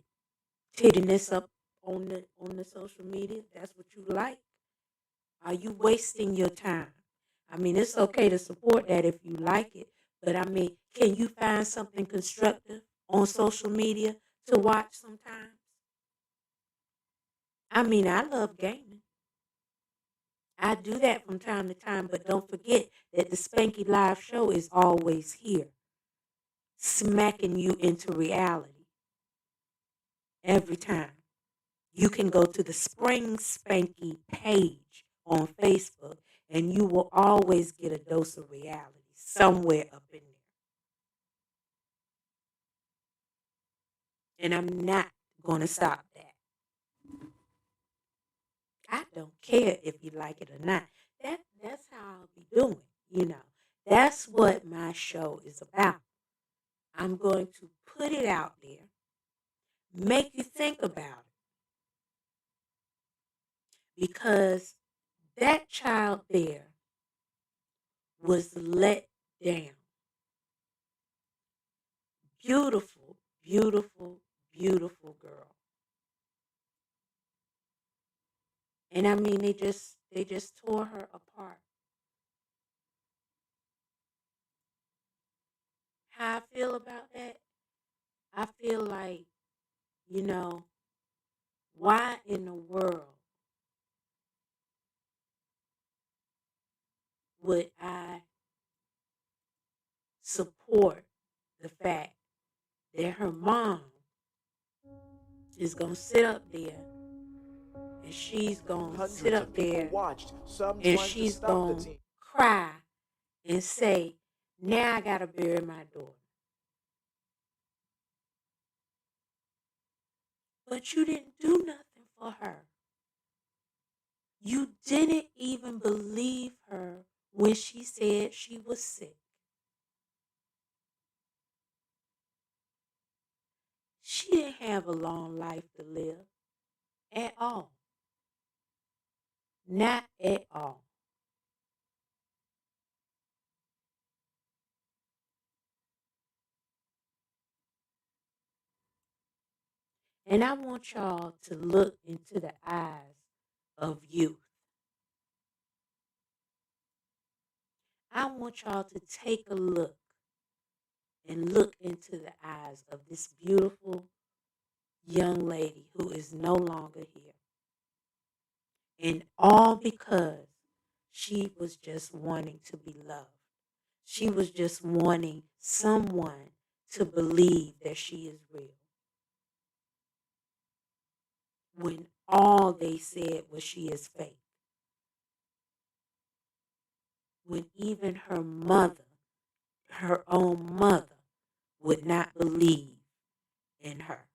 S1: tittiness up on the social media? That's what you like? Are you wasting your time? I mean, it's okay to support that if you like it, but I mean, can you find something constructive on social media to watch sometimes? I mean, I love gaming. I do that from time to time, but don't forget that the Spanky Live show is always here, smacking you into reality every time. You can go to the SpringsSpankey page on Facebook, and you will always get a dose of reality somewhere up in there. And I'm not going to stop that. I don't care if you like it or not. That's how I'll be doing, you know. That's what my show is about. I'm going to put it out there, make you think about it. Because that child there was let down. Beautiful, beautiful, beautiful girl. And I mean, they just tore her apart. How I feel about that? I feel like, you know, why in the world would I support the fact that her mom is going to sit up there and she's going to sit up there and she's going to cry and say, now I got to bury my daughter. But you didn't do nothing for her. You didn't even believe her when she said she was sick. She didn't have a long life to live at all. Not at all. And I want y'all to look into the eyes of youth. I want y'all to take a look and look into the eyes of this beautiful young lady who is no longer here. And all because she was just wanting to be loved. She was just wanting someone to believe that she is real. When all they said was she is fake. When even her mother, her own mother, would not believe in her.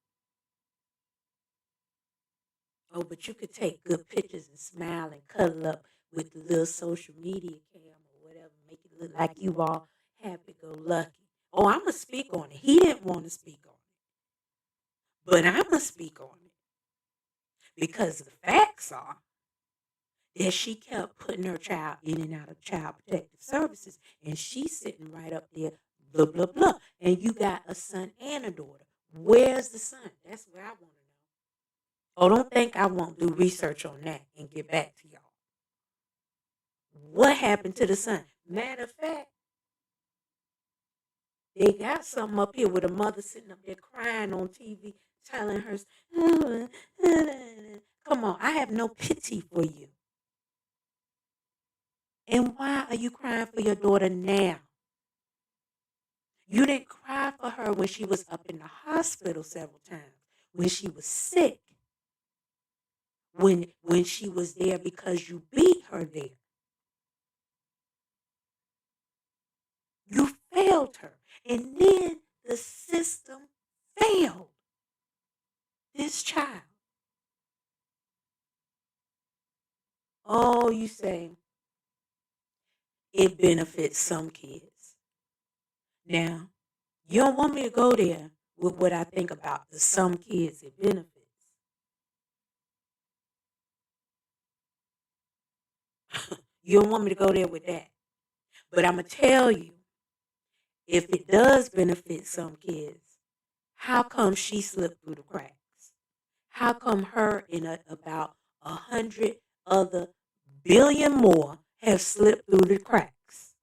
S1: Oh, but you could take good pictures and smile and cuddle up with the little social media cam or whatever, make it look like you all happy-go-lucky. Oh, I'm going to speak on it. He didn't want to speak on it. But I'm going to speak on it. Because the facts are that she kept putting her child in and out of child protective services. And she's sitting right up there, blah, blah, blah. And you got a son and a daughter. Where's the son? That's what I want to know. Oh, don't think I won't do research on that and get back to y'all. What happened to the son? Matter of fact, they got something up here with a mother sitting up there crying on TV, telling her, come on, I have no pity for you. And why are you crying for your daughter now? You didn't cry for her when she was up in the hospital several times, when she was sick, when she was there because you beat her there. You failed her. And then the system failed this child. Oh, you say it benefits some kids. Now, you don't want me to go there with what I think about the some kids it benefits. You don't want me to go there with that. But I'm going to tell you, if it does benefit some kids, how come she slipped through the cracks? How come her and about 100 other billion more have slipped through the cracks?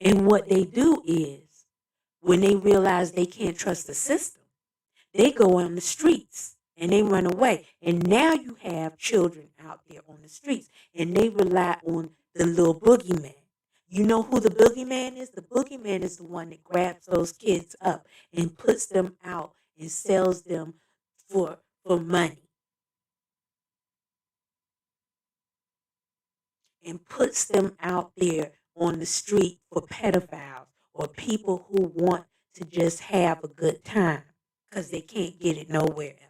S1: And what they do is, when they realize they can't trust the system, they go on the streets and they run away. And now you have children out there on the streets and they rely on the little boogeyman. You know who the boogeyman is? The boogeyman is the one that grabs those kids up and puts them out and sells them for money. And puts them out there on the street for pedophiles or people who want to just have a good time because they can't get it nowhere else.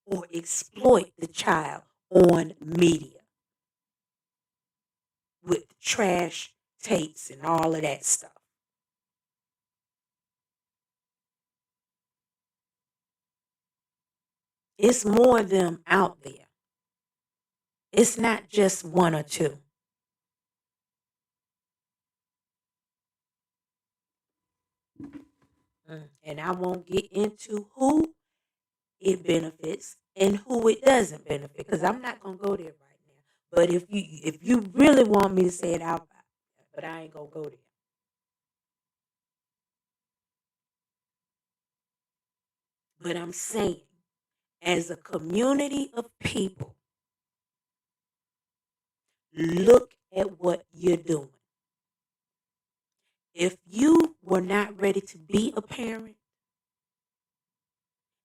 S1: Or exploit the child on media with trash tapes and all of that stuff. It's more of them out there. It's not just one or two. And I won't get into who it benefits and who it doesn't benefit, because I'm not going to go there right now. But if you really want me to say it out, but I ain't going to go there. But I'm saying, as a community of people, look at what you're doing. If you were not ready to be a parent,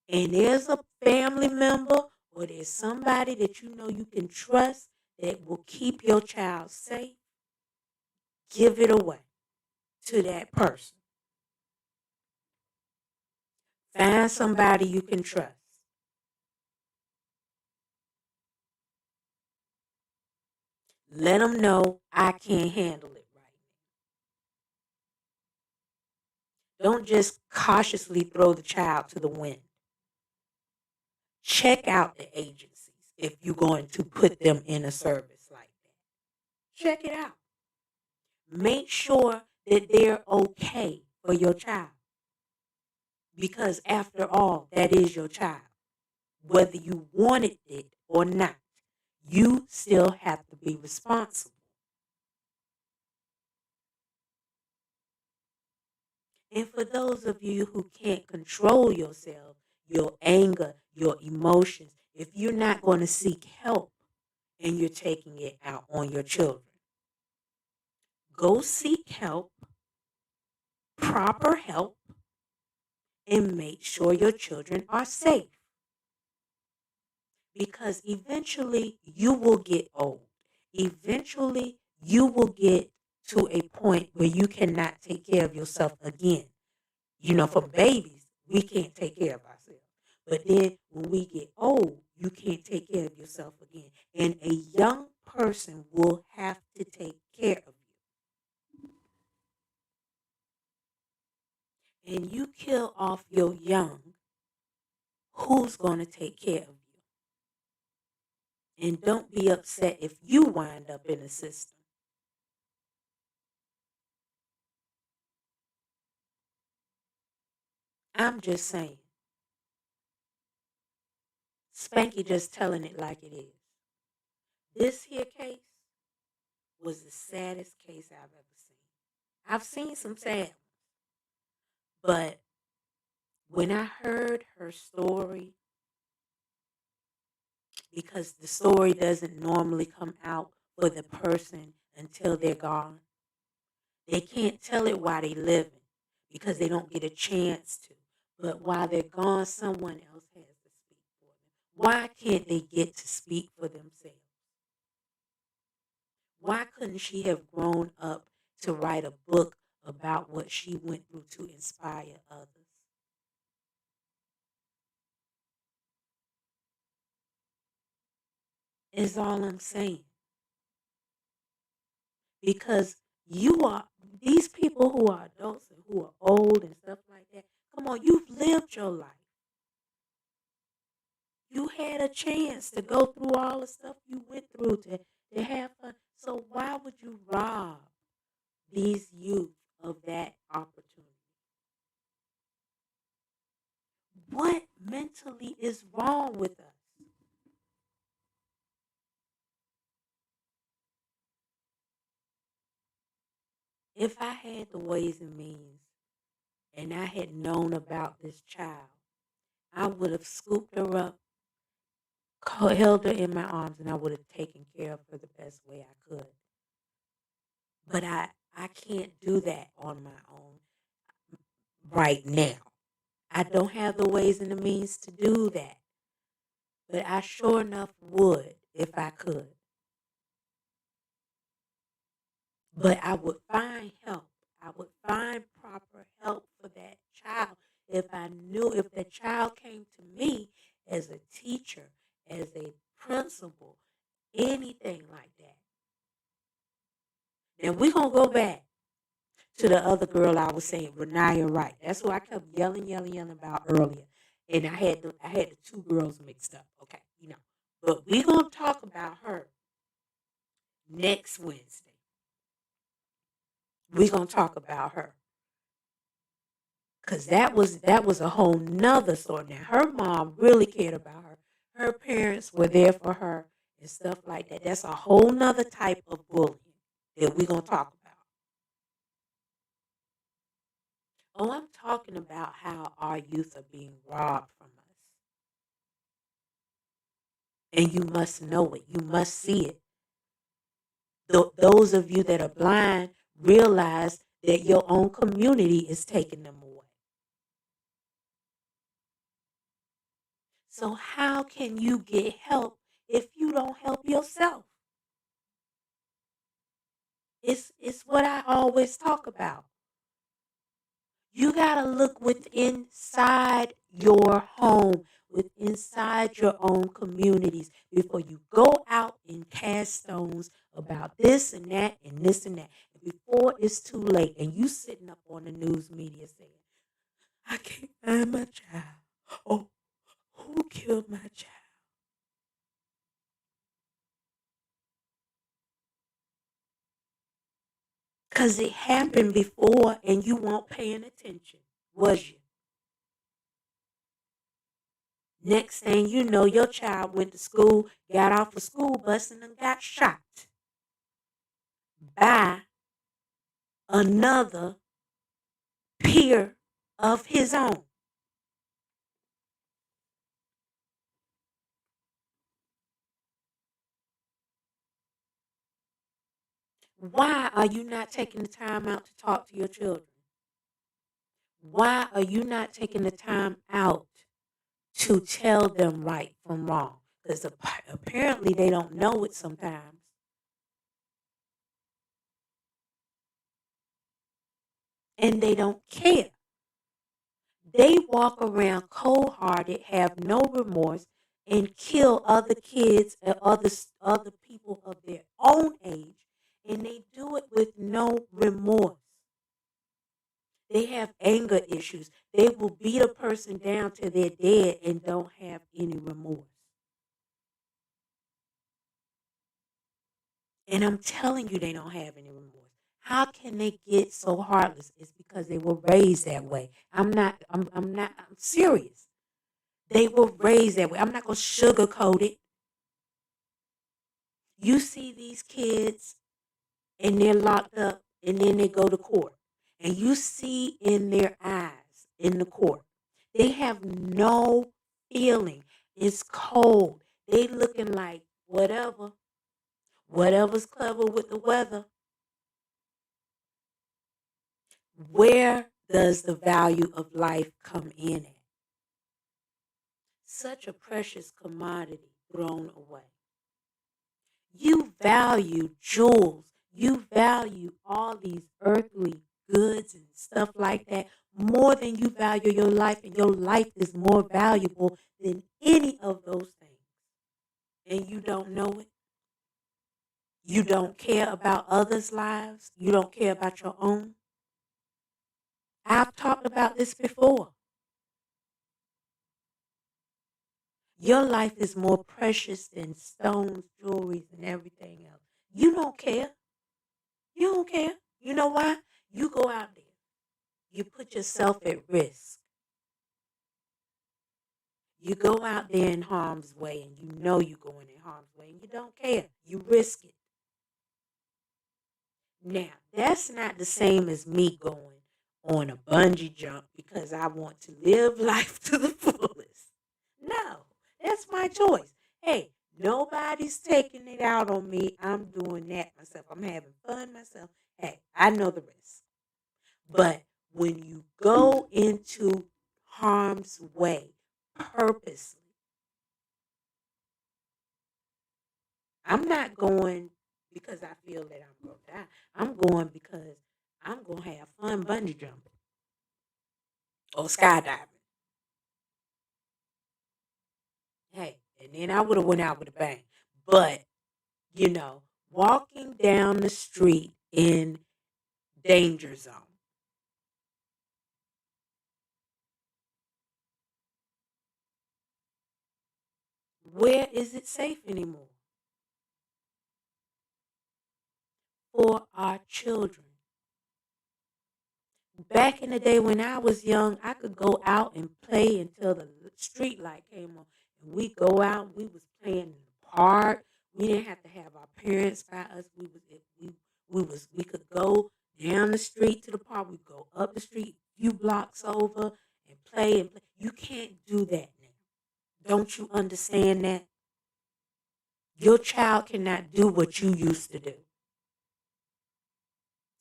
S1: and there's a family member or there's somebody that you know you can trust that will keep your child safe, give it away to that person. Find somebody you can trust. Let them know I can't handle it right now. Don't just cautiously throw the child to the wind. Check out the agencies if you're going to put them in a service like that. Check it out. Make sure that they're okay for your child. Because after all, that is your child. Whether you wanted it or not, you still have to be responsible. And for those of you who can't control yourself, your anger, your emotions, if you're not going to seek help and you're taking it out on your children, go seek help, proper help, and make sure your children are safe. Because eventually you will get old. Eventually you will get to a point where you cannot take care of yourself again. You know, for babies, we can't take care of ourselves. But then when we get old, you can't take care of yourself again. And a young person will have to take care of you. And you kill off your young, who's going to take care of you? And don't be upset if you wind up in the system. I'm just saying. Spanky just telling it like it is. This here case was the saddest case I've ever seen. I've seen some sad ones. But when I heard her story, because the story doesn't normally come out for the person until they're gone. They can't tell it while they're living because they don't get a chance to. But while they're gone, someone else has to speak for them. Why can't they get to speak for themselves? Why couldn't she have grown up to write a book about what she went through to inspire others? Is all I'm saying. Because these people who are adults and who are old and stuff like that, come on, you've lived your life. You had a chance to go through all the stuff you went through to have fun. So why would you rob these youth of that opportunity? What mentally is wrong with us? If I had the ways and means and I had known about this child, I would have scooped her up, held her in my arms, and I would have taken care of her the best way I could. But I can't do that on my own right now. I don't have the ways and the means to do that. But I sure enough would if I could. But I would find help. I would find proper help for that child if I knew, if the child came to me as a teacher, as a principal, anything like that. Now we're going to go back to the other girl I was saying, Renaya Wright. That's who I kept yelling about earlier. And I had the two girls mixed up. Okay, you know. But we're going to talk about her next Wednesday. We're going to talk about her. Because that was a whole nother story. Now, her mom really cared about her. Her parents were there for her and stuff like that. That's a whole nother type of bullying that we're going to talk about. Oh, I'm talking about how our youth are being robbed from us. And you must know it. You must see it. Those of you that are blind realize that your own community is taking them away. So how can you get help if you don't help yourself? It's what I always talk about. You got to look within inside your home, inside your own communities before you go out and cast stones about this and that and this and that. And before it's too late and you sitting up on the news media saying, I can't find my child. Oh, who killed my child? Because it happened before and you weren't paying attention, was you? Next thing you know, your child went to school, got off a school bus, and then got shot by another peer of his own. Why are you not taking the time out to talk to your children? Why are you not taking the time out to tell them right from wrong? Because apparently they don't know it sometimes. And they don't care. They walk around cold-hearted, have no remorse, and kill other kids and other people of their own age, and they do it with no remorse. They have anger issues. They will beat a person down till they're dead and don't have any remorse. And I'm telling you, they don't have any remorse. How can they get so heartless? It's because they were raised that way. I'm serious. They were raised that way. I'm not going to sugarcoat it. You see these kids and they're locked up and then they go to court. And you see in their eyes in the court, they have no feeling. It's cold. They looking like whatever's clever with the weather. Where does the value of life come in at? Such a precious commodity thrown away. You value jewels. You value all these earthly goods and stuff like that more than you value your life, and your life is more valuable than any of those things. And you don't know it. You don't care about others' lives. You don't care about your own. I've talked about this before. Your life is more precious than stones, jewelry, and everything else. You don't care. You don't care. You know why? You go out there. You put yourself at risk. You go out there in harm's way, and you know you're going in harm's way, and you don't care. You risk it. Now, that's not the same as me going on a bungee jump because I want to live life to the fullest. No, that's my choice. Hey, nobody's taking it out on me. I'm doing that myself. I'm having fun myself. Hey, I know the risk. But when you go into harm's way purposely, I'm not going because I feel that I'm going to die. I'm going because I'm going to have fun bungee jumping or skydiving. Hey, and then I would have went out with a bang. But, walking down the street in danger zone. Where is it safe anymore? For our children. Back in the day when I was young, I could go out and play until the street light came on. And we go out, we was playing in the park. We didn't have to have our parents by us. We could go down the street to the park. We go up the street a few blocks over and play. You can't do that now. Don't you understand that? Your child cannot do what you used to do.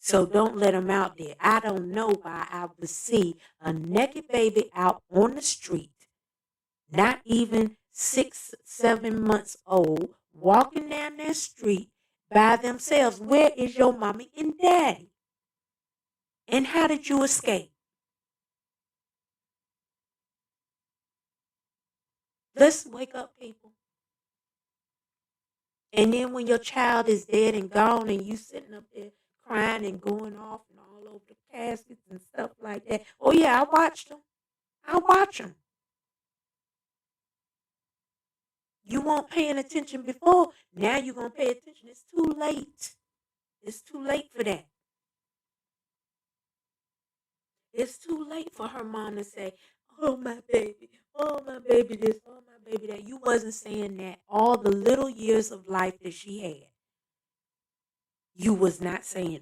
S1: So don't let them out there. I don't know why I would see a naked baby out on the street, not even 6, 7 months old, walking down that street by themselves. Where is your mommy and daddy? And how did you escape? Let's wake up, people. And then when your child is dead and gone and you sitting up there crying and going off and all over the caskets and stuff like that. Oh, yeah, I watched them. I watch them. You weren't paying attention before. Now you're going to pay attention. It's too late. It's too late for that. It's too late for her mom to say, oh, my baby this, oh, my baby that. You wasn't saying that all the little years of life that she had. You was not saying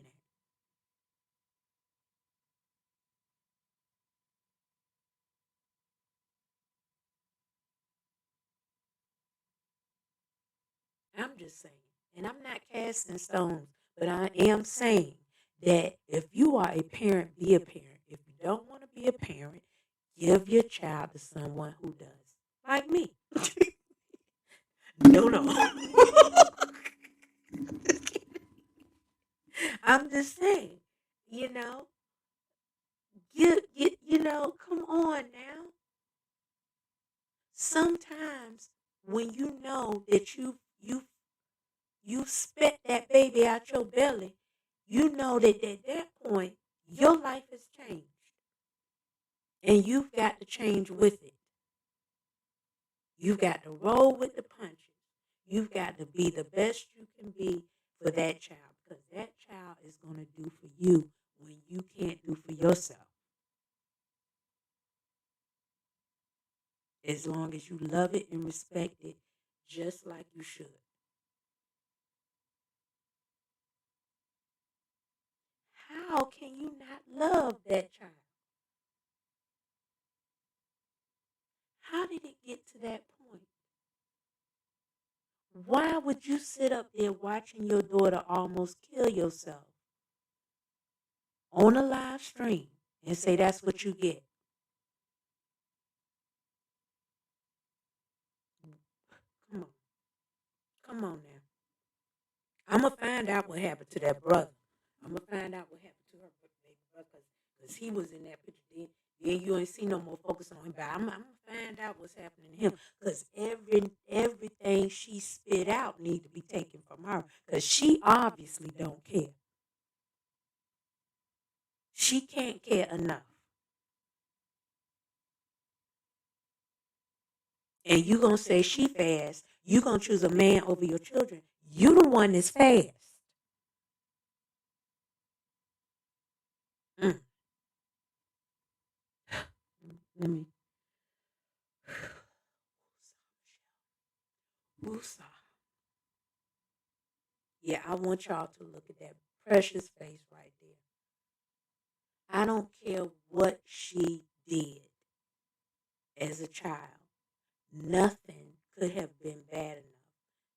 S1: that. I'm just saying. And I'm not casting stones. But I am saying that if you are a parent, be a parent. If you don't want to be a parent, give your child to someone who does. Like me. No. I'm just saying, you know, come on now. Sometimes when you know that you spit that baby out your belly, you know that at that point your life has changed. And you've got to change with it. You've got to roll with the punches. You've got to be the best you can be for that child, because that child is going to do for you when you can't do for yourself. As long as you love it and respect it just like you should. How can you not love that child? How did it get to that point? Why would you sit up there watching your daughter almost kill yourself on a live stream and say that's what you get? Come on now. I'm going to find out what happened to that brother. I'm going to find out what happened to her baby brother, because he was in that picture. Then you ain't see no more focus on him. But I'm going to find out what's happening to him, because everything she spit out need to be taken from her, because she obviously don't care. She can't care enough. And you going to say she fast. You going to choose a man over your children. You the one that's fast. Let me. Woosah. Yeah, I want y'all to look at that precious face right there. I don't care what she did as a child. Nothing could have been bad enough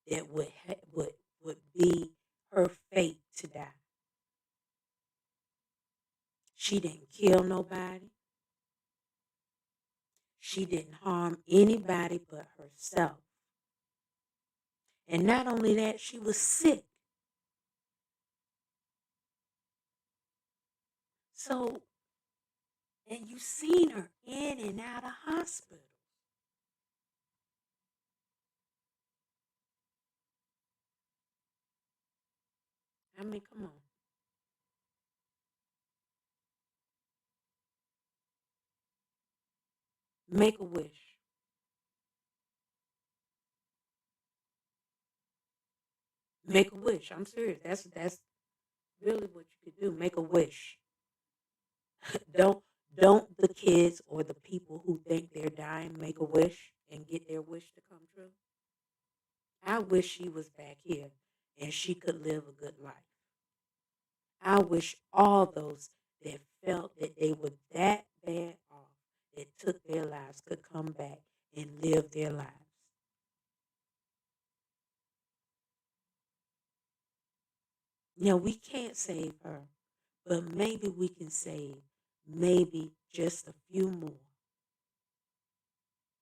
S1: that would be her fate to die. She didn't kill nobody. She didn't harm anybody but herself. And not only that, she was sick. So, and you seen her in and out of hospital. I mean, come on. Make a wish. Make a wish. I'm serious. That's really what you could do. Make a wish. don't the kids or the people who think they're dying make a wish and get their wish to come true? I wish she was back here and she could live a good life. I wish all those that felt that they were that bad off, that took their lives, could come back and live their lives. Now, we can't save her, but maybe we can save maybe just a few more.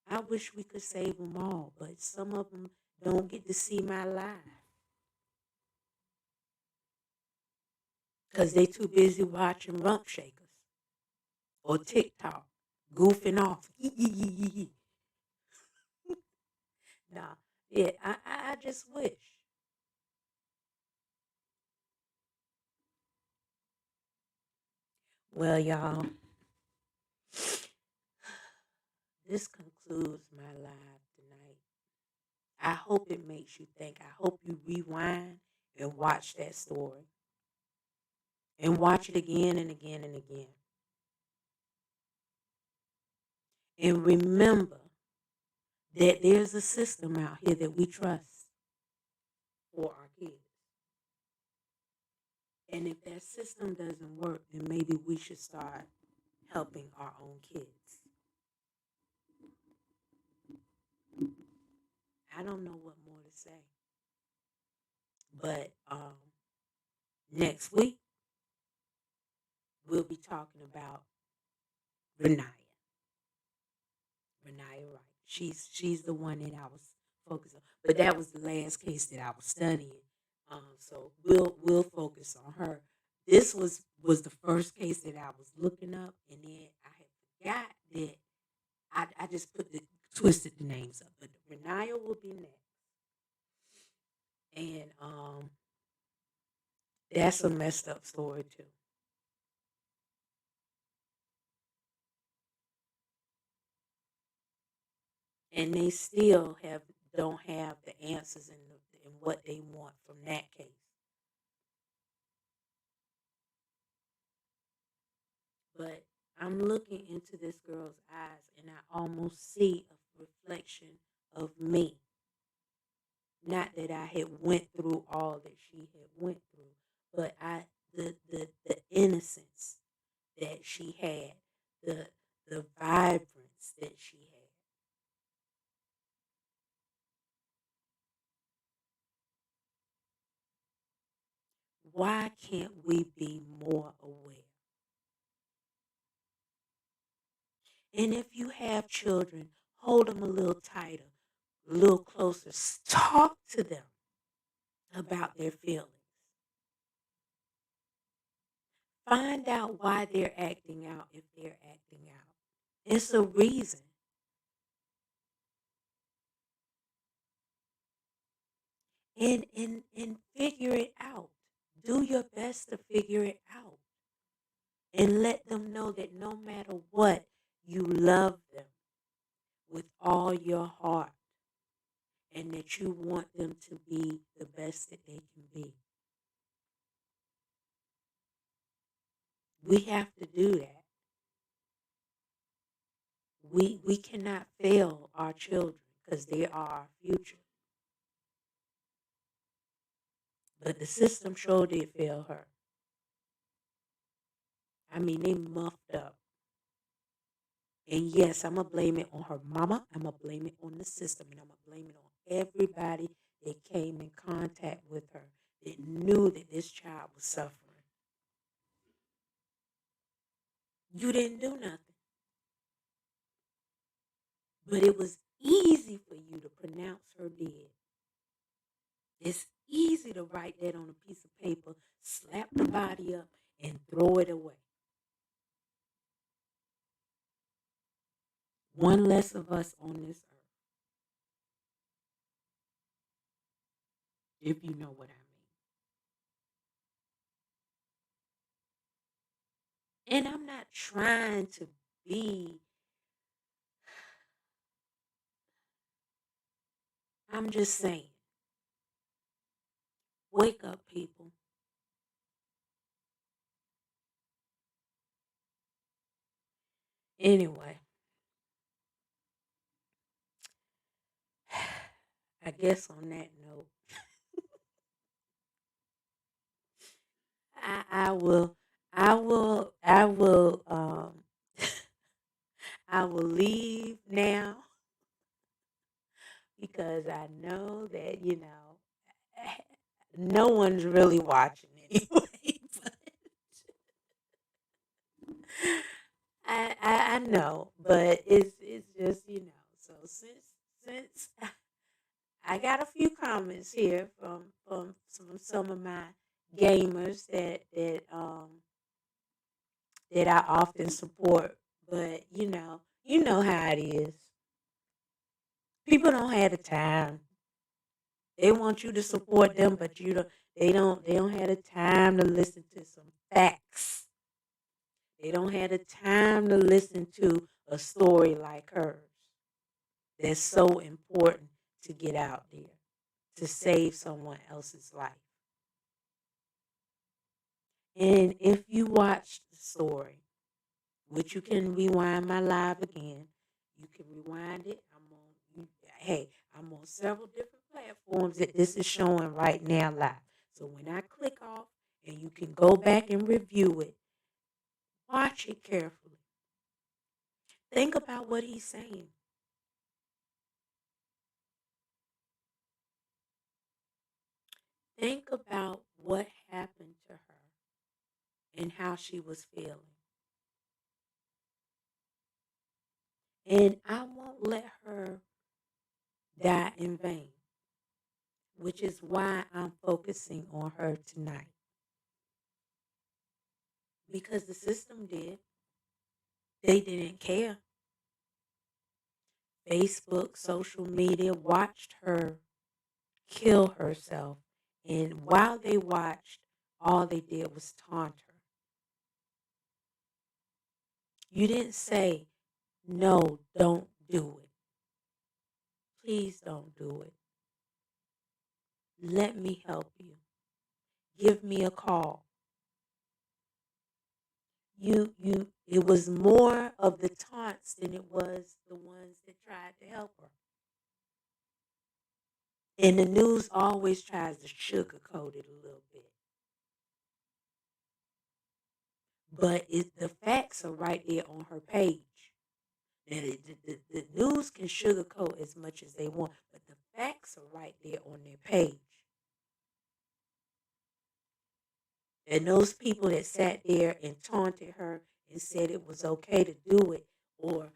S1: I wish we could save them all, but some of them don't get to see my live because they too busy watching rump shakers or TikTok, goofing off. Nah, yeah, I just wish. Well, y'all, this concludes my live tonight. I hope it makes you think. I hope you rewind and watch that story. And watch it again and again and again. And remember that there's a system out here that we trust for our kids. And if that system doesn't work, then maybe we should start helping our own kids. I don't know what more to say. But Next week, we'll be talking about Renaya. Renaya Wright. She's the one that I was focused on. But that was the last case that I was studying. So we'll focus on her. This was the first case that I was looking up, and then I had forgot that I just twisted the names up. But Renaya will be next, and that's a messed up story too. And they still don't have the answers in what they want from that case. But I'm looking into this girl's eyes, and I almost see a reflection of me. Not that I had went through all that she had went through, but the innocence that she had, the vibrance that she had. Why can't we be more aware? And if you have children, hold them a little tighter, a little closer. Talk to them about their feelings. Find out why they're acting out if they're acting out. It's a reason. And figure it out. Do your best to figure it out. And let them know that no matter what, you love them with all your heart. And that you want them to be the best that they can be. We have to do that. We cannot fail our children because they are our future. But the system sure did fail her. I mean, they muffed up. And yes, I'm going to blame it on her mama. I'm going to blame it on the system. And I'm going to blame it on everybody that came in contact with her that knew that this child was suffering. You didn't do nothing. But it was easy for you to pronounce her dead. It's easy to write that on a piece of paper, slap the body up, and throw it away. One less of us on this earth. If you know what I mean. And I'm not trying to be, I'm just saying, wake up, people. Anyway, I guess on that note, I will I will leave now because I know that, no one's really watching anyway. But I know, but it's just, so since I got a few comments here from some of my gamers that I often support, but you know how it is. People don't have the time. They want you to support them, but they don't have the time to listen to some facts. They don't have the time to listen to a story like hers. That's so important to get out there to save someone else's life. And if you watch the story, which you can rewind my live again, you can rewind it. I'm on several different platforms that this is showing right now live. So when I click off and you can go back and review it, watch it carefully. Think about what he's saying. Think about what happened to her and how she was feeling. And I won't let her die in vain, which is why I'm focusing on her tonight. Because the system did. They didn't care. Facebook, social media watched her kill herself. And while they watched, all they did was taunt her. You didn't say, no, don't do it. Please don't do it. Let me help you. Give me a call. It was more of the taunts than it was the ones that tried to help her. And the news always tries to sugarcoat it a little bit. But the facts are right there on her page. Now, the news can sugarcoat as much as they want, but the facts are right there on their page. And those people that sat there and taunted her and said it was okay to do it, or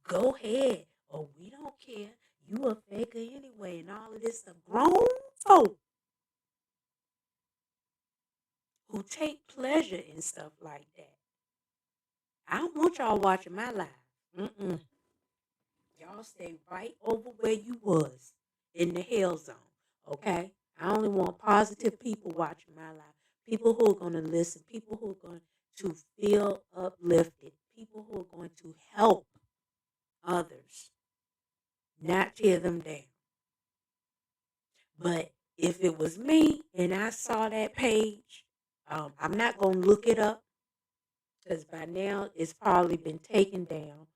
S1: go ahead, or we don't care, you a faker anyway, and all of this, the grown folk who take pleasure in stuff like that. I don't want y'all watching my live. Y'all stay right over where you was in the hell zone, okay? I only want positive people watching my live. People who are going to listen. People who are going to feel uplifted. People who are going to help others, not tear them down. But if it was me and I saw that page, I'm not going to look it up because by now it's probably been taken down.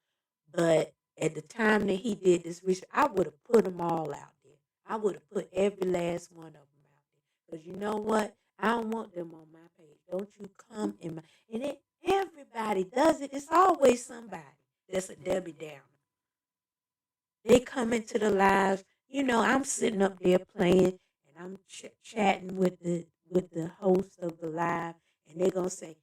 S1: But at the time that he did this research, I would have put them all out there. I would have put every last one of them out there. Because you know what? I don't want them on my page. Don't you come in my... And everybody does it. It's always somebody that's a Debbie Downer. They come into the lives. You know, I'm sitting up there playing, and I'm chatting with the host of the live, and they're going to say,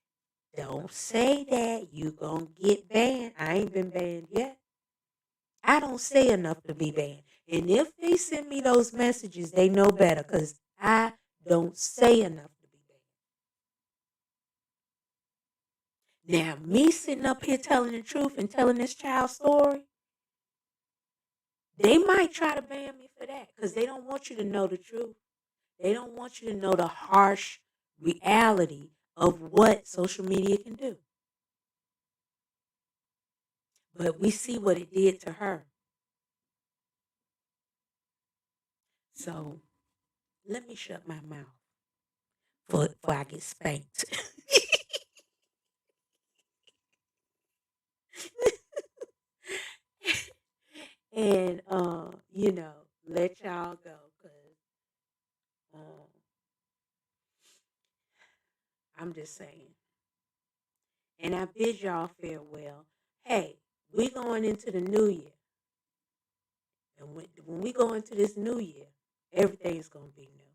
S1: don't say that. You going to get banned. I ain't been banned yet. I don't say enough to be banned. And if they send me those messages, they know better because I don't say enough to be banned. Now, me sitting up here telling the truth and telling this child's story, they might try to ban me for that because they don't want you to know the truth. They don't want you to know the harsh reality of what social media can do. But we see what it did to her. So let me shut my mouth before I get spanked. And, let y'all go because I'm just saying. And I bid y'all farewell. Hey, we going into the new year. And when we go into this new year, everything's going to be new.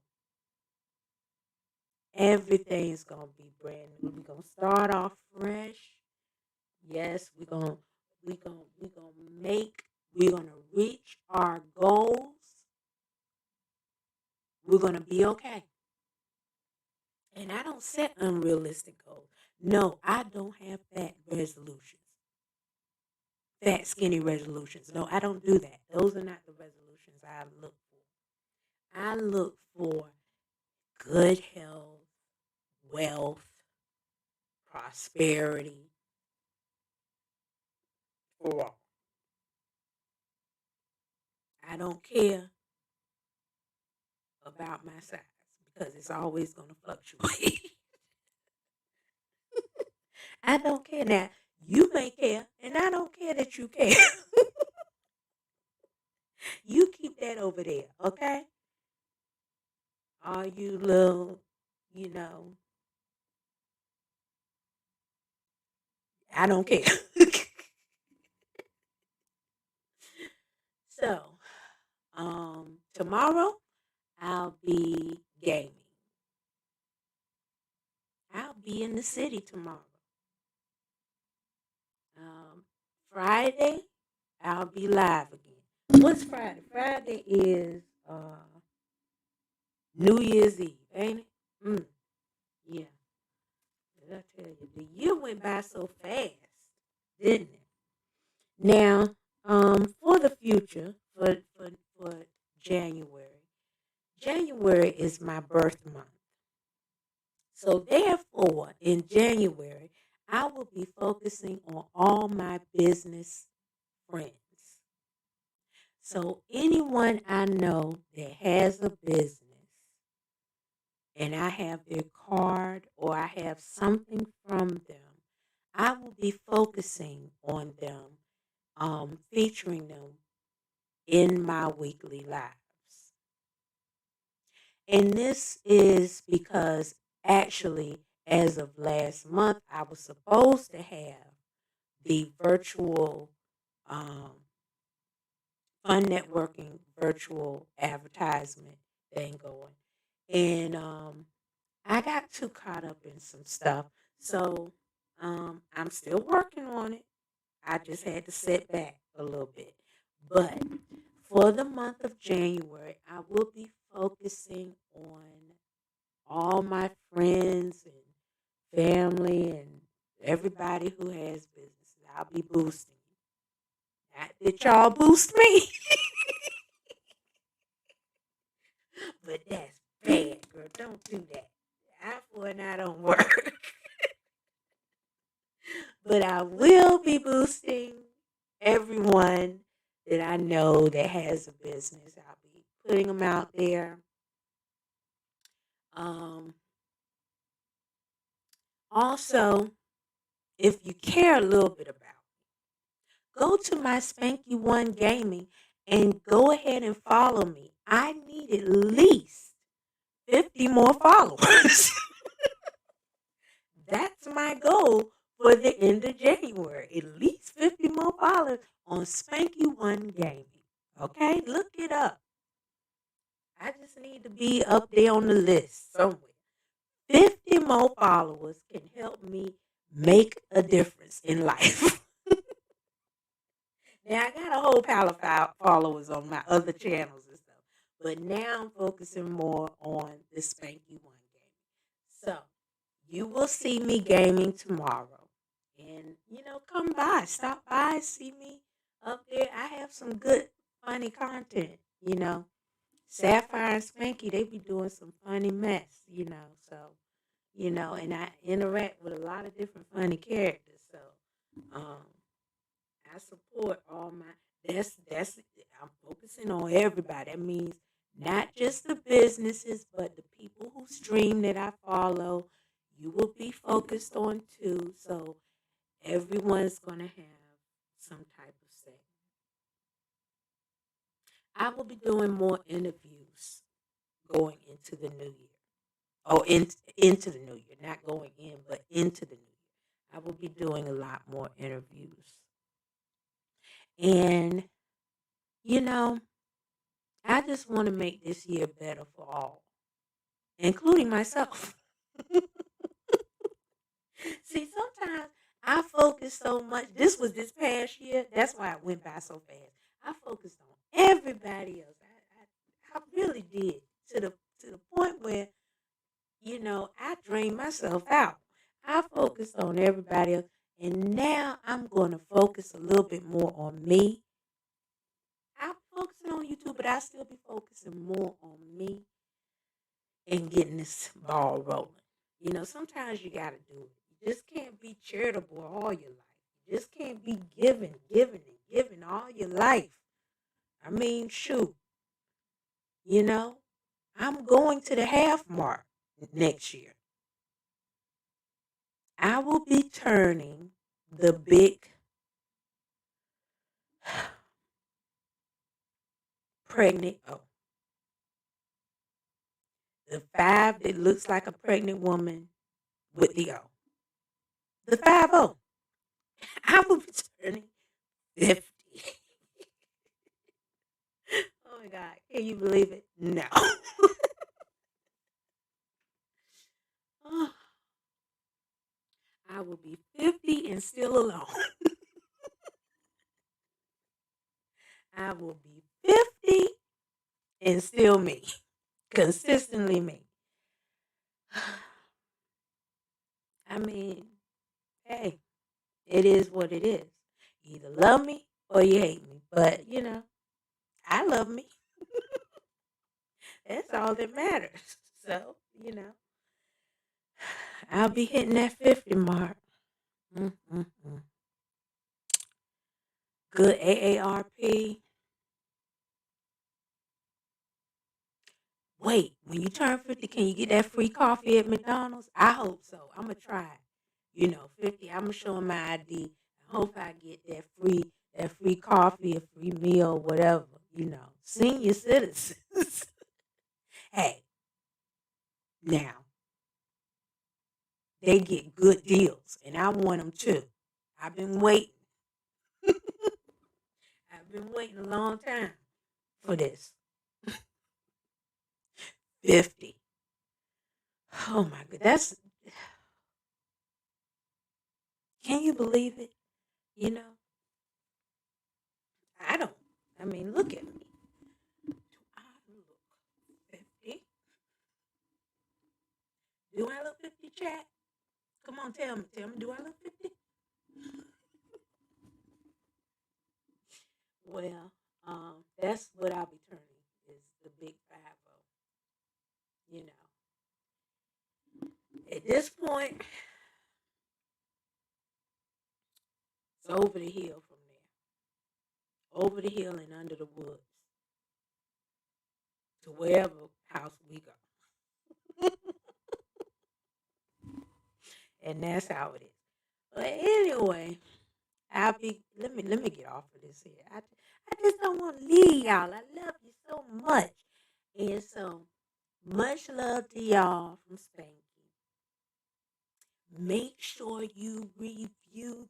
S1: Everything's going to be brand new. We're going to start off fresh. Yes, we're going to reach our goals. We're going to be okay. And I don't set unrealistic goals. No, I don't have fat resolutions. Fat, skinny resolutions. No, I don't do that. Those are not the resolutions I look for. I look for good health, wealth, prosperity for all. I don't care about my size because it's always going to fluctuate. I don't care. Now, you may care, and I don't care that you care. You keep that over there, okay? All you little, I don't care. So, tomorrow I'll be gaming. be in the city tomorrow. Friday, I'll be live again. What's Friday? Friday is New Year's Eve, ain't it? Yeah. Did I tell you? The year went by so fast, didn't it? Now, for the future, for January, January is my birth month. So therefore, in January, I will be focusing on all my business friends. So anyone I know that has a business and I have their card or I have something from them, I will be focusing on them, featuring them in my weekly lives. And this is because actually, as of last month, I was supposed to have the virtual fun networking virtual advertisement thing going. And I got too caught up in some stuff. So I'm still working on it. I just had to sit back a little bit. But for the month of January, I will be focusing on all my friends and family and everybody who has businesses. I'll be boosting. Not that y'all boost me. But that's bad, girl. Don't do that. I for an eye don't work. But I will be boosting everyone that I know that has a business. I'll be putting them out there. Also, if you care a little bit about it, go to my Spankey1Gaming and go ahead and follow me. I need at least 50 more followers. That's my goal for the end of January. At least 50 more followers on Spankey1Gaming. Okay? Look it up. I just need to be up there on the list somewhere. 50 more followers can help me make a difference in life. Now, I got a whole pile of followers on my other channels and stuff. But now I'm focusing more on the Spankey1Gaming. So, you will see me gaming tomorrow. And, come by. Stop by. See me up there. I have some good, funny content, Sapphire and Spanky, they be doing some funny mess, So, and I interact with a lot of different funny characters. So, I support all my, I'm focusing on everybody. That means not just the businesses, but the people who stream that I follow. You will be focused on too. So everyone's going to have some type of segment. I will be doing more interviews going into the new year. Oh, into the new year. Not going in, but into the new year. I will be doing a lot more interviews. And, I just want to make this year better for all, including myself. See, sometimes I focus so much. This was this past year. That's why it went by so fast. I focused on everybody else. I really did to the point where, I drained myself out. I focused on everybody else, and now I'm going to focus a little bit more on me. I'm focusing on YouTube, but I still be focusing more on me and getting this ball rolling. Sometimes you got to do it. You just can't be charitable all your life. You just can't be giving all your life. I mean, shoot. I'm going to the half mark next year. I will be turning the big pregnant the 5 that looks like a pregnant woman with the O. The 5-0. I will be turning 50. Oh my God. Can you believe it? No. I will be 50 and still alone. I will be 50 and still me. Consistently me. I mean, hey, it is what it is. You either love me or you hate me. But, I love me. That's all that matters. So, I'll be hitting that 50 mark. Mm-mm-mm. Good AARP. Wait, when you turn 50, can you get that free coffee at McDonald's? I hope so. I'm going to try it. 50, I'm going to show them my ID. I hope I get that free coffee, a free meal, whatever, senior citizens. Hey, now, they get good deals, and I want them too. I've been waiting. I've been waiting a long time for this. 50. Oh my God, can you believe it? I mean, look at me. Do I look 50? Do I look 50, chat? Come on, tell me, do I look 50? Well, that's what I'll be turning, is the big 50. At this point, it's over the hill from there. Over the hill and under the woods. To wherever house we go. And that's how it is. But anyway, let me get off of this here. I just don't want to leave y'all. I love you so much. And so much love to y'all from Spankey. Make sure you review